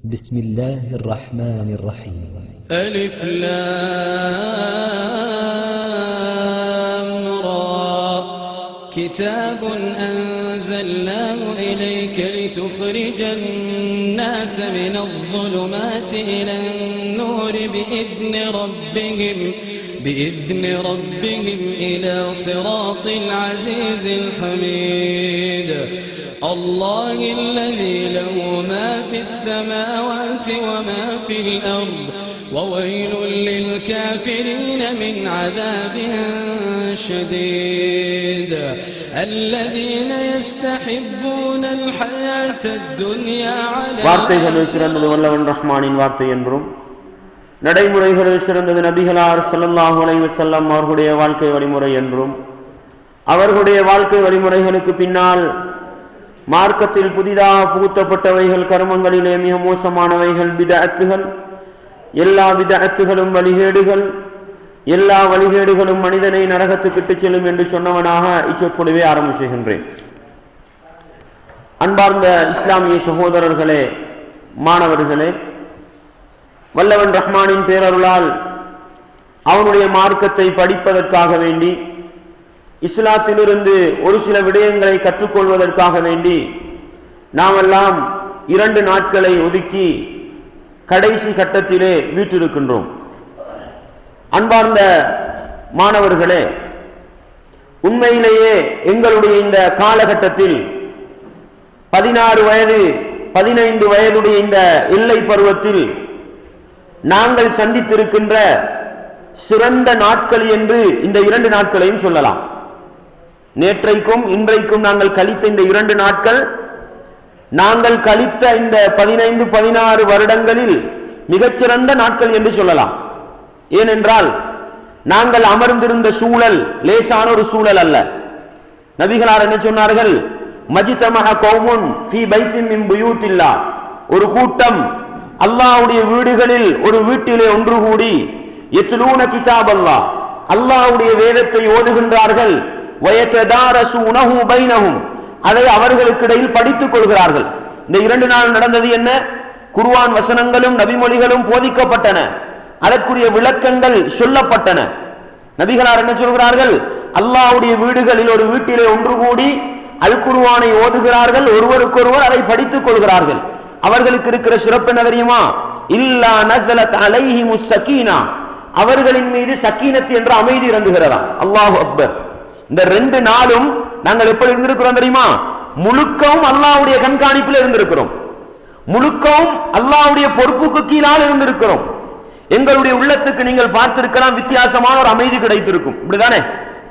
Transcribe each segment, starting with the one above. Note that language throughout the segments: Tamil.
بسم الله الرحمن الرحيم. ألف لام را كتاب أنزلناه إليك لتخرج الناس من الظلمات إلى النور بإذن ربهم إلى صراط العزيز الحميد الله الذي له ما في السماوات وما في الأرض وويل للكافرين من عذاب شديد الذين يستحبون الحياة الدنيا على வார்த்தைகளில் சிறந்தது வல்லவன் ரஹ்மானின் வார்த்தை என்றும் நடைமுறைகளில் சிறந்தது நபிகளார் ஸல்லல்லாஹு அலைஹி வஸல்லம் அவர்களுடைய வாழ்க்கை வழிமுறை என்றும் அவர்களுடைய வாழ்க்கை வழிமுறைகளுக்கு பின்னால் மார்க்கத்தில் புதிதாக புகுத்தப்பட்டவைகள் கர்மங்களிலே மிக மோசமானவைகள் பிதஅத்துகள். எல்லா பிதஅத்துகளும் வழிகேடுகள், எல்லா வழிகேடுகளும் மனிதனை நரகத்துக்கு செல்லும் என்று சொன்னவனாக இச்சொற்பொழிவை ஆரம்பிச்சுகின்றேன். அன்பார்ந்த இஸ்லாமிய சகோதரர்களே, மாணவர்களே, வல்லவன் ரஹ்மானின் பேரருளால் அவனுடைய மார்க்கத்தை படிப்பதற்காக வேண்டி, இஸ்லாத்திலிருந்து ஒரு சில விடயங்களை கற்றுக்கொள்வதற்காக வேண்டி நாமெல்லாம் 2 நாட்களை ஒதுக்கி கடைசி கட்டத்திலே வீற்றிருக்கின்றோம். அன்பார்ந்த மாணவர்களே, உண்மையிலேயே எங்களுடைய இந்த காலகட்டத்தில் 16 வயது 15 வயதுடைய இந்த எல்லை பருவத்தில் நாங்கள் சந்தித்திருக்கின்ற சிறந்த நாட்கள் என்று இந்த 2 நாட்களையும் சொல்லலாம். நேற்றைக்கும் இன்றைக்கும் நாங்கள் கழித்த இந்த 2 நாட்கள், நாங்கள் கழித்த இந்த 15-16 வருடங்களில் மிகச்சிறந்த நாட்கள் என்று சொல்லலாம். ஏனென்றால் நாங்கள் அமர்ந்திருந்த சூழல் லேசான ஒரு சூழல் அல்ல. நபிகளார் என்ன சொன்னார்கள்? மஜ்தமஹ கௌமுன் ஃபீ பைத்தின் மின் புயூத்தில்லாஹ், ஒரு கூட்டம் அல்லாஹ்வுடைய வீடுகளில் ஒரு வீட்டிலே ஒன்று கூடி யத்லூன கிதாபல்லாஹ், அல்லாஹ்வுடைய வேதத்தை ஓதுகின்றார்கள், வயததாரசூனஹு பைனஹும், அதை அவர்களுக்கிடையில் படித்துக் கொள்கிறார்கள். இந்த 2 நாள் நடந்தது என்ன? குர்ஆன் வசனங்களும் நபிமொழிகளும் போதிக்கப்பட்டன, அதற்குரிய விளக்கங்கள் சொல்லப்பட்டன. நபிகளார் என்ன சொல்கிறார்கள்? அல்லாஹ்வுடைய வீடுகளில் ஒரு வீட்டிலே ஒன்று கூடி அல் குர்ஆனை ஓதுகிறார்கள், ஒருவருக்கொருவர் அதை படித்துக் கொள்கிறார்கள். அவர்களுக்கு இருக்கிற சிறப்பு என்ன தெரியுமா? இல்லா நஸலத் அலைஹிமுஸ் ஸகீனா, அவர்களின் மீது சக்கீனத் என்ற அமைதி இறங்குகிறதா. அல்லாஹு அக்பர். இந்த 2 நாளும் நாங்கள் எப்படி இருந்திருக்கிறோம் தெரியுமா? முழுக்கவும் அல்லாஹ்வுடைய கண்காணிப்பில் இருந்திருக்கிறோம், முழுக்கவும் அல்லாஹ்வுடைய பொறுப்புக்கு கீழால் இருந்திருக்கிறோம். எங்களுடைய உள்ளத்துக்கு நீங்கள் பார்த்திருக்கலாம், வித்தியாசமான ஒரு அமைதி கிடைத்திருக்கும். இப்படிதானே?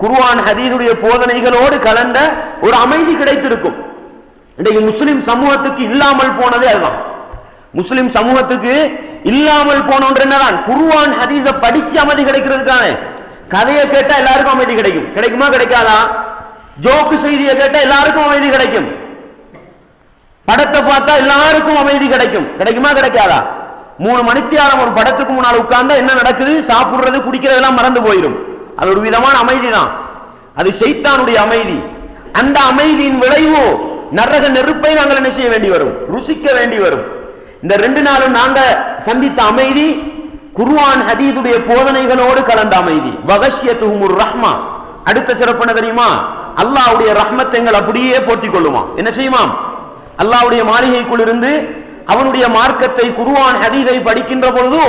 குர்ஆன் ஹதீஸுடைய போதனைகளோடு கலந்த ஒரு அமைதி கிடைத்திருக்கும். இன்றைக்கு முஸ்லிம் சமூகத்துக்கு இல்லாமல் போனதே அதுதான். முஸ்லிம் சமூகத்துக்கு இல்லாமல் போன ஒன்று என்னதான்? குர்ஆன் ஹதீஸை படிச்சு அமைதி கிடைக்கிறதுக்கான கதையை கேட்டா எல்லாருக்கும் அமைதி கிடைக்கும். கிடைக்குமா கிடைக்காதா? ஜோக்கு செய்தியை கேட்டா எல்லாருக்கும் அமைதி கிடைக்கும். படத்தை பார்த்தா எல்லாருக்கும் அமைதி கிடைக்கும். கிடைக்குமா கிடைக்காதா? 3 மணித்தியாலம் ஒரு படத்துக்கு முன்னால் உட்கார்ந்தா என்ன நடக்குது? சாப்பிடுறது குடிக்கிறதெல்லாம் மறந்து போயிடும். அது ஒரு விதமான அமைதி தான். அது ஷைத்தானுடைய அமைதி. அந்த அமைதியின் விளைவு நரக நெருப்பை நாங்கள் என்ன செய்ய வேண்டி வரும்? ருசிக்க வேண்டி வரும். இந்த 2 நாளும் நாங்க சந்தித்த அமைதி குர்ஆன் ஹதீஸுடைய போதனைகளோடு கலந்த அமைதி. வகஷ்யத்துஹுமுர் ரஹ்மா. அடுத்த சிறப்பு என்ன தெரியுமா? அல்லாஹ்வுடைய ரஹ்மத் எங்களை அப்படியே போர்த்திக் கொள்ளுமா. என்ன செய்யுமாம்? அல்லாஹ்வுடைய மாளிகைக்குள் இருந்து அவனுடைய மார்க்கத்தை குர்ஆன் ஹதீஸை படிக்கின்ற பொழுது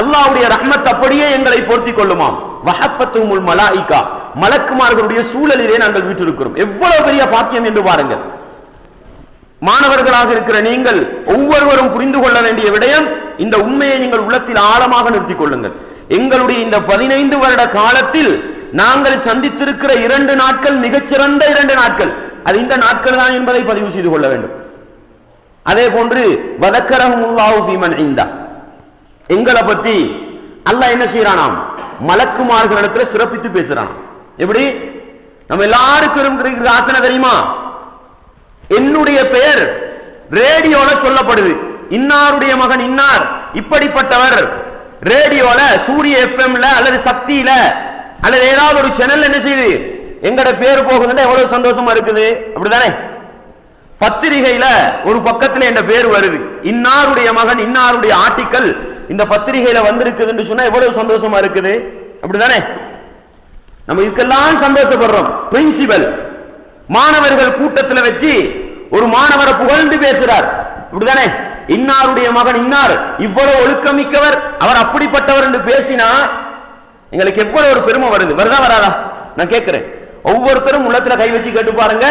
அல்லாஹ்வுடைய ரஹ்மத் அப்படியே எங்களை போர்த்திக் கொள்ளுமாம். வஹஃபத்துஹுமுல் மலாயிகா, மலக்குமார்களுடைய சூழலிலே நாங்கள் வீற்றிருக்கிறோம். எவ்வளவு பெரிய பாக்கியம் என்று பாருங்கள். மாணவர்களாக இருக்கிற நீங்கள் ஒவ்வொருவரும் புரிந்து கொள்ள வேண்டிய விடயம், இந்த உண்மையை நீங்கள் உள்ளத்தில் ஆழமாக நிறுத்திக் கொள்ளுங்கள். எங்களுடைய இந்த 15 வருட காலத்தில் நாங்கள் சந்தித்திருக்கிற 2 நாட்கள் மிகச்சிறந்த 2 நாட்கள். அது இந்த நாட்கள் தான் என்பதை பதிவு செய்து கொள்ள வேண்டும். அதே போன்று வதக்கரஹுமுல்லாஹு ஃபீமன் இந்தா, எங்களை பத்தி அல்லாஹ் என்ன செய்யறானாம்? மலக்குமார்களிடத்தில் சிறப்பித்து பேசுறான். எப்படி? நம்ம எல்லாருக்கும் இருக்கிற ஆசனை தெரியுமா? என்னுடைய பெயர் ரேடியோல சொல்லப்படுது, இன்னாருடைய மகன் இன்னார் இப்படிப்பட்டவர், ரேடியோல சூரிய எஃப்எம்ல அல்லது சக்தியில அல்லது ஏதாவது ஒரு சேனல் என்ன செய்யுது, எங்கட பேர் போகுதுன்னா எவ்வளவு சந்தோஷமா இருக்குது. அப்படிதானே? பத்திரிகையில ஒரு பக்கத்துல என்ற பேர் வருது, இன்னாருடைய மகன் இன்னாருடைய ஆர்டிக்கல் இந்த பத்திரிகையில வந்திருக்குதுன்னு சொன்னா எவ்வளவு சந்தோஷமா இருக்குது, அப்படிதானே? நம்ம இதுக்கெல்லாம் சந்தோஷப்படுறோம். பிரின்சிபல் மாணவர்கள் கூட்டத்தில் வச்சு ஒரு மாணவரை புகழ்ந்து பேசுறார், இப்படிதானே? இன்னாருடைய மகன் இன்னார் இவ்வளவு ஒழுக்கமிக்கவர், அவர் அப்படிப்பட்டவர் என்று பேசினா எங்களுக்கு எவ்வளவு ஒரு பெருமை வருது. வருதா வராதா? நான் கேட்கிறேன். ஒவ்வொருத்தரும் உள்ளத்துல கை வச்சு கேட்டு பாருங்க.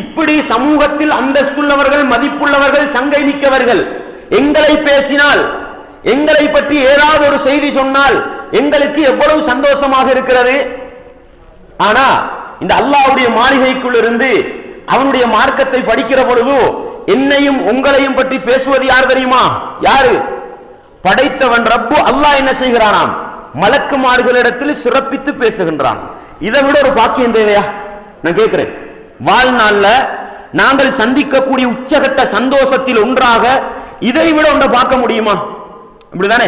இப்படி சமூகத்தில் அந்தஸ்துள்ளவர்கள், மதிப்புள்ளவர்கள், சங்கை மிக்கவர்கள் எங்களை பேசினால், எங்களை பற்றி ஏதாவது ஒரு செய்தி சொன்னால் எங்களுக்கு எவ்வளவு சந்தோஷமாக இருக்கிறது. ஆனா இந்த அல்லாஹ்வுடைய மாளிகைக்குள் இருந்து அவனுடைய மார்க்கத்தை படிக்கிற பொழுது என்னையும் உங்களையும் பற்றி பேசுவது யார் தெரியுமா? யாரு? படைத்தவன் ரப்பு அல்லாஹ் என்ன செய்கிறானாம்? மலக்குமார்களிடத்தில் சிறப்பித்து பேசுகின்றான். இதை விட ஒரு பாக்கியம் தேவையா? நான் கேட்கிறேன். வாழ்நாள்ல நாங்கள் சந்திக்கக்கூடிய உச்சகட்ட சந்தோஷத்தில் ஒன்றாக இதை விட ஒன்றை பார்க்க முடியுமா? இப்படிதானே?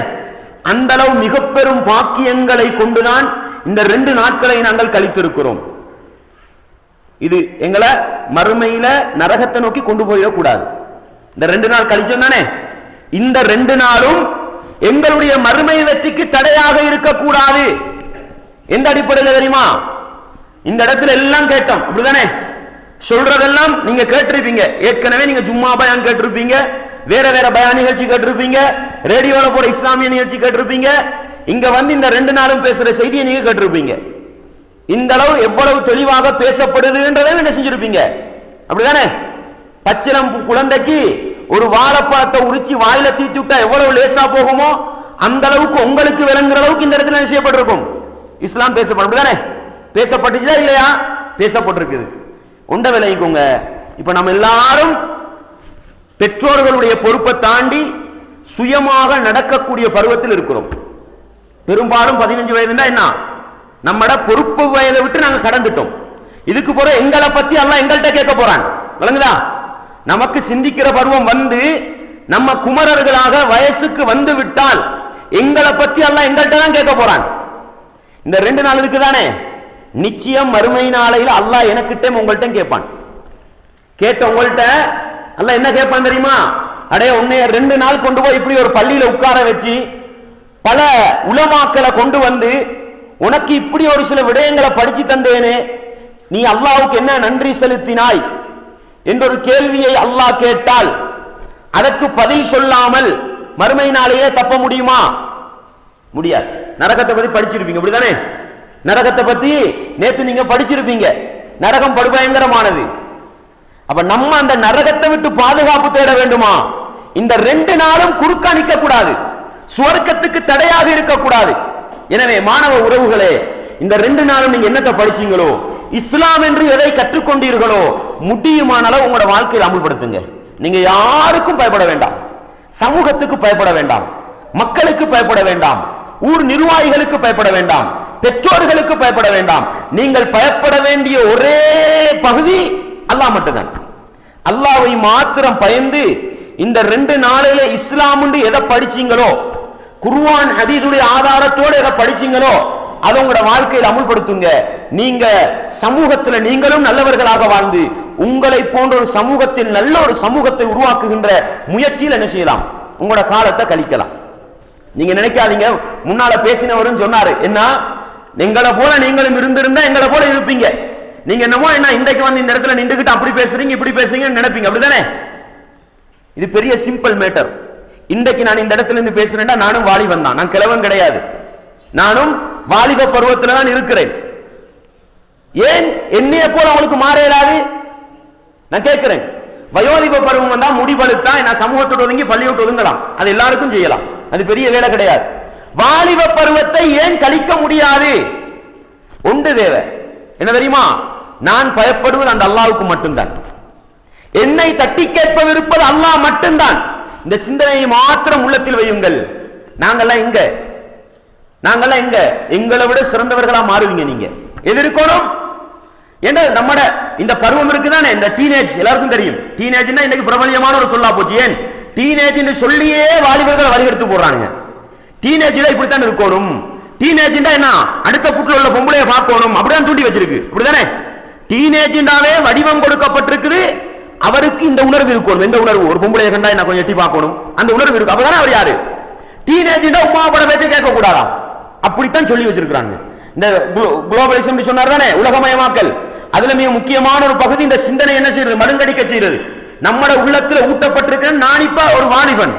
அந்த அளவு மிக பெரும் பாக்கியங்களை கொண்டுதான் இந்த 2 நாட்களை நாங்கள் கழித்திருக்கிறோம். இது எங்களை மறுமையில நரகத்தை நோக்கி கொண்டு போயிடக்கூடாது. இந்த 2 நாள் கழிச்சோம் தானே, இந்த 2 நாளும் எங்களுடைய மறுமை வெற்றிக்கு தடையாக இருக்கக்கூடாது. எந்த அடிப்படையில் தெரியுமா? இந்த இடத்துல எல்லாம் கேட்டோம், அப்படிதானே? சொல்றதெல்லாம் நீங்க கேட்டிருப்பீங்க. ஏற்கனவே நீங்க ஜும்மா பயான் கேட்டிருப்பீங்க, வேற வேற பயான் நிகழ்ச்சி கேட்டிருப்பீங்க, ரேடியோல போற இஸ்லாமிய நிகழ்ச்சி கேட்டிருப்பீங்க, இங்க வந்து இந்த 2 நாளும் பேசுற செய்தியை நீங்க கேட்டிருப்பீங்க. இந்த அளவு எவ்வளவு தெளிவாக பேசப்படுதுன்றதை என்ன செஞ்சிருப்பீங்க, அப்படிதானே? பச்சிலம் குழந்தைக்கு ஒரு வாழைப்பழத்தை உரிச்சு வாயில தீட்டி விட்டா எவ்வளவு லேசா போகுமோ அந்த அளவுக்கு உங்களுக்கு விளங்குற அளவுக்கு இந்த இடத்துல என்ன செய்யப்பட்டிருக்கும்? இஸ்லாம் பேசப்படும், அப்படிதானே? பேசப்பட்டுச்சா இல்லையா? பேசப்பட்டிருக்குது. உண்ட விளைவிக்குங்க. இப்ப நம்ம எல்லாரும் பெற்றோர்களுடைய பொறுப்பை தாண்டி சுயமாக நடக்கக்கூடிய பருவத்தில் இருக்கிறோம். பெரும்பாலும் 15 வயதுன்னா என்ன, நம்மட பொறுப்பு வயதை விட்டு நாங்க கடந்துட்டோம். இதுக்கு போற எங்களை பத்தி அல்லாஹ் எங்கள்கிட்ட கேட்க போறான். விளங்குதா? நமக்கு சிந்திக்கிற பருவம் வந்து நம்ம குமரர்களாக வயசுக்கு வந்து விட்டால் எங்களை பத்தி அல்லாஹ் எங்கள்கிட்ட தான் கேட்க போறான். இந்த 2 நாள் இருக்குதானே, நிச்சயம் மறுமை நாளையில் அல்லாஹ் எனக்கிட்டே உங்கள்கிட்ட கேட்பான். கேட்ட உங்கள்கிட்ட அல்லாஹ் என்ன கேட்பான் தெரியுமா? அடைய உன்னைய 2 நாள் கொண்டு போய் இப்படி ஒரு பள்ளியில உட்கார வச்சு பல உலமாக்களை கொண்டு வந்து உனக்கு இப்படி ஒரு சில விடயங்களை படிச்சு தந்தேனே, நீ அல்லாஹ்வுக்கு என்ன நன்றி செலுத்தினாய் என்ற ஒரு கேள்வியை அல்லாஹ் கேட்டால் அதற்கு பதில் சொல்லாமல் மறுமை நாளையே தப்ப முடியுமா? முடியாது. நரகத்தை பத்தி படிச்சிருப்பீங்க, அப்படிதானே? நரகத்தை பத்தி நேத்து நீங்க படிச்சிருப்பீங்க. நரகம் படுபயங்கரமானது. அப்ப நம்ம அந்த நரகத்தை விட்டு பாதுகாப்பு தேட வேண்டுமா? இந்த 2 நாளும் குறுக்கா நிற்க கூடாது, சுவர்க்கத்துக்கு தடையாக இருக்கக்கூடாது. எனவே மாணவ உறவுகளே, இந்த 2 நாளும் நீங்க என்னத்தை படிச்சீங்களோ, இஸ்லாம் என்று எதை கற்றுக்கொண்டீர்களோ முடியுமான அளவு உங்களோட வாழ்க்கையில் அமல்படுத்துங்க. நீங்க யாருக்கும் பயப்பட வேண்டாம், சமூகத்துக்கு பயப்பட வேண்டாம், மக்களுக்கு பயப்பட வேண்டாம், ஊர் நிர்வாகிகளுக்கு பயப்பட வேண்டாம், பெற்றோர்களுக்கு பயப்பட வேண்டாம். நீங்கள் பயப்பட வேண்டிய ஒரே பகுதி அல்லாஹ் மட்டும்தான். அல்லாஹ்வை மாத்திரம் பயந்து இந்த 2 நாளில இஸ்லாம் எதை படிச்சீங்களோ, குர்ஆன் ஹதீஸுடைய ஆதாரத்தோடு எதை படிச்சீங்களோ அதை உங்களோட வாழ்க்கையில் அமுல்படுத்துங்க. நீங்க சமூகத்தில் நீங்களும் நல்லவர்களாக வாழ்ந்து உங்களை போன்ற ஒரு சமூகத்தில் நல்ல ஒரு சமூகத்தை உருவாக்குகின்ற முயற்சியில் என்ன செய்யலாம்? உங்களோட காலத்தை கழிக்கலாம். நீங்க நினைக்காதீங்க, முன்னால பேசினவரும் சொன்னாரு, என்ன எங்களை போல நீங்களும் இருந்திருந்தா எங்களை போல இருப்பீங்க. நீங்க என்னமோ என்ன இன்றைக்கு வந்து இந்த இடத்துல நின்றுகிட்டு அப்படி பேசுறீங்க இப்படி பேசுறீங்கன்னு நினைப்பீங்க, அப்படிதானே? இது பெரிய சிம்பிள் மேட்டர். இன்றைக்கு நான் இந்த இடத்துல இருந்து பேசுறேன்னா நானும் வாலிபன் தான், நான் கிழவன் கிடையாது. நானும் வாலிப பருவத்தில் தான் இருக்கிறேன். ஏன் என்னைய போல உங்களுக்கு மாற இயலாது? நான் கேட்கிறேன். வயோதிப பருவம் வந்தா முடிவெடுத்தா நான் சமூகத்தோடு ஒதுங்கி பள்ளியோட்டு ஒதுங்கலாம், அது எல்லாருக்கும் செய்யலாம், அது பெரிய வேலை கிடையாது. வாலிப பருவத்தை ஏன் கழிக்க முடியாது? ஒன்று தேவை, என்ன தெரியுமா? நான் பயப்படுவது அந்த அல்லாஹ்வுக்கு மட்டும்தான். என்னை தட்டி கேட்பவிருப்பது அல்லாஹ் மட்டும்தான். இந்த சிந்தனையை மாத்திரம் உள்ளத்தில் வையுங்கள். நாங்கெல்லாம் எங்க எங்களை விட சிறந்தவர்களா மாறுவீங்க. நீங்க எதிர்க்கணும் என்ன? நம்ம இந்த பருவம் இருக்குதானே, இந்த டீனேஜ் எல்லாருக்கும் தெரியும். டீனேஜ்னா இன்னைக்கு பிரபலியமான ஒரு சொல்லா போச்சு. ஏன் டீனேஜ் சொல்லியே வாலிபர்கள் வரிகெடுத்து போடுறாங்க. டீனேஜ்ல இப்படித்தான் இருக்கணும். டீனேஜ்னா என்ன? அடுத்த புட்டில் உள்ள பொம்பளைய பார்க்கணும், அப்படிதான் தூண்டி வச்சிருக்கு, அப்படிதானே? டீனேஜ்னாவே வடிவம் கொடுக்கப்பட்டிருக்குது. அவருக்கு இந்த உணர்வு இருக்கணும். எந்த உணர்வு? ஒரு பொம்பளையை கண்டா நான் கொஞ்சம் எட்டி பார்க்கணும், அந்த உணர்வு இருக்கும். அப்பதானே அவர் யாரு? டீனேஜ் உமா பட பேச்ச கேட்க கூடாதா? அப்படித்தான் சொல்லி வச்சிருக்காங்க. இந்த குளோபலைசேஷன் சொன்னார் தானே, உலகமயமாக்கல். அதுல மிக முக்கியமான ஒரு பகுதி இந்த சிந்தனை என்ன செய்யறது? மருங்கடிக்க செய்யறது. நம்மட உள்ளத்துல ஊட்டப்பட்டிருக்கிற நான் இப்ப ஒரு வாலிபன்,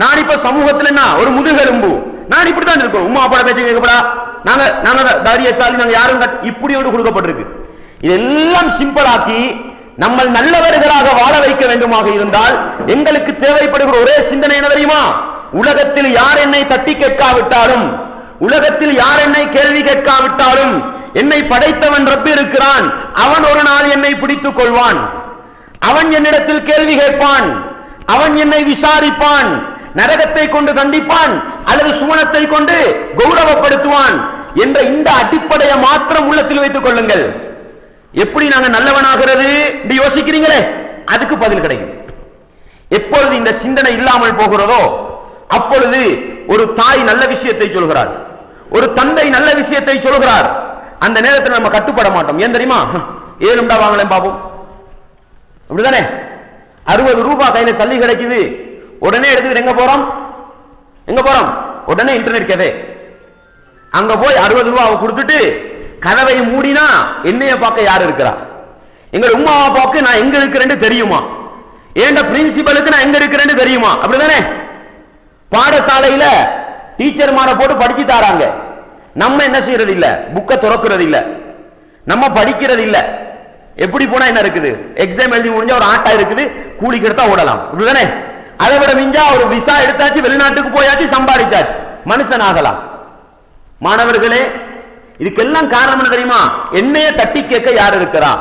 நான் இப்ப சமூகத்துல என்ன ஒரு முதுகெலும்பு, நான் இப்படித்தான் இருக்கோம். உமா பட பேச்ச கேட்கப்படா, நாங்க தைரியசாலி, நாங்க யாரும் இப்படி ஒன்று கொடுக்கப்பட்டிருக்கு. இதெல்லாம் சிம்பிளாக்கி நம்ம நல்லவர்களாக வாழ வைக்க வேண்டுமாக இருந்தால் எங்களுக்கு தேவைப்படுகிற ஒரே சிந்தனை என்ன தெரியுமா? உலகத்தில் யார் என்னை தட்டி கேட்காவிட்டாலும், உலகத்தில் யார் என்னை கேள்வி கேட்காவிட்டாலும், என்னை படைத்தவன் ரப்பி இருக்கிறான். அவன் ஒரு நாள் என்னை பிடித்துக் கொள்வான், அவன் என்னிடத்தில் கேள்வி கேட்பான், அவன் என்னை விசாரிப்பான், நரகத்தை கொண்டு தண்டிப்பான் அல்லது சுவனத்தை கொண்டு கௌரவப்படுத்துவான் என்ற இந்த அடிப்படையை மாத்திரம் உள்ளத்தில் வைத்துக் கொள்ளுங்கள். எப்படி நாங்க நல்லவனாகிறது என்று யோசிக்கிறீங்களே, அதுக்கு பதில் கிடைக்கும். எப்பொழுது இந்த சிந்தனை இல்லாமல் போகிறதோ அப்பொழுது ஒரு தாய் நல்ல விஷயத்தை சொல்கிறார், ஒரு தந்தை நல்ல விஷயத்தை சொல்கிறார், அந்த நேரத்தில் நம்ம கட்டுப்பட மாட்டோம். ஏன் தெரியுமா? 7 வாங்கலாம் பாப்போம், அப்படிதானே? 60 ரூபாய் கையில சல்லி கிடைக்குது, உடனே எடுத்துக்கிட்டு எங்க போறோம்? உடனே இன்டர்நெட் கதை. அங்க போய் 60 ரூபாவை கொடுத்துட்டு கதவை மூடினா என்னைய பார்க்க யார் இருக்கிறா? எங்க உமா அப்பாவுக்கு நான் எங்க இருக்கிறேன்னு தெரியுமா? ஏண்ட பிரின்சிபலுக்கு நான் எங்க இருக்கிறேன்னு தெரியுமா? அப்படிதானே? பாடசாலையில டீச்சர் மாட போட்டு படிச்சு தாராங்க, நம்ம என்ன செய்யறது இல்ல, புக்க துறக்கிறது இல்ல, நம்ம படிக்கிறது இல்ல. எப்படி போனா என்ன இருக்குது? எக்ஸாம் எழுதி முடிஞ்சா ஒரு ஆட்டா இருக்குது, கூலிக்கு எடுத்தா ஓடலாம், அப்படிதானே? அதை விட மிஞ்சா ஒரு விசா எடுத்தாச்சு, வெளிநாட்டுக்கு போயாச்சு, சம்பாதிச்சாச்சு, மனுஷன் ஆகலாம். மாணவர்களே, இதுக்கெல்லாம் காரணம் என்ன தெரியுமா? என்னைய தட்டி கேட்க யார் இருக்கிறா?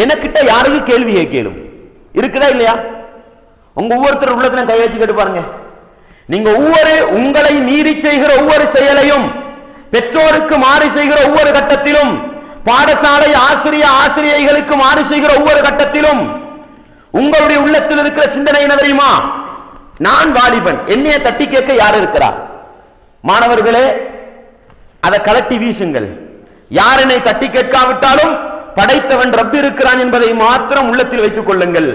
எனக்கிட்ட யாருக்கு கேள்வி கேட்கணும் இருக்குதா இல்லையா? உங்க ஒவ்வொருத்தர் உள்ளத்துல கை வச்சு கேட்டு பாருங்க. நீங்க உங்களை மீறி செய்கிற ஒவ்வொரு செயலையும், பெற்றோருக்கு மாறி செய்கிற ஒவ்வொரு கட்டத்திலும், பாடசாலை ஆசிரியைகளுக்கு மாறி செய்கிற ஒவ்வொரு கட்டத்திலும் உங்களுடைய உள்ளத்தில் இருக்கிற சிந்தனை என்ன தெரியுமா? நான் வாலிபன், என்னைய தட்டி கேட்க யார் இருக்கிறா? மாணவர்களே, அதை கலட்டி வீசுங்கள். யார் என்னை தட்டி கேட்காவிட்டாலும் படைத்தவன் ரப்பி இருக்கிறான் என்பதை மாத்திரம் உள்ளத்தில் வைத்துக் கொள்ளுங்கள்.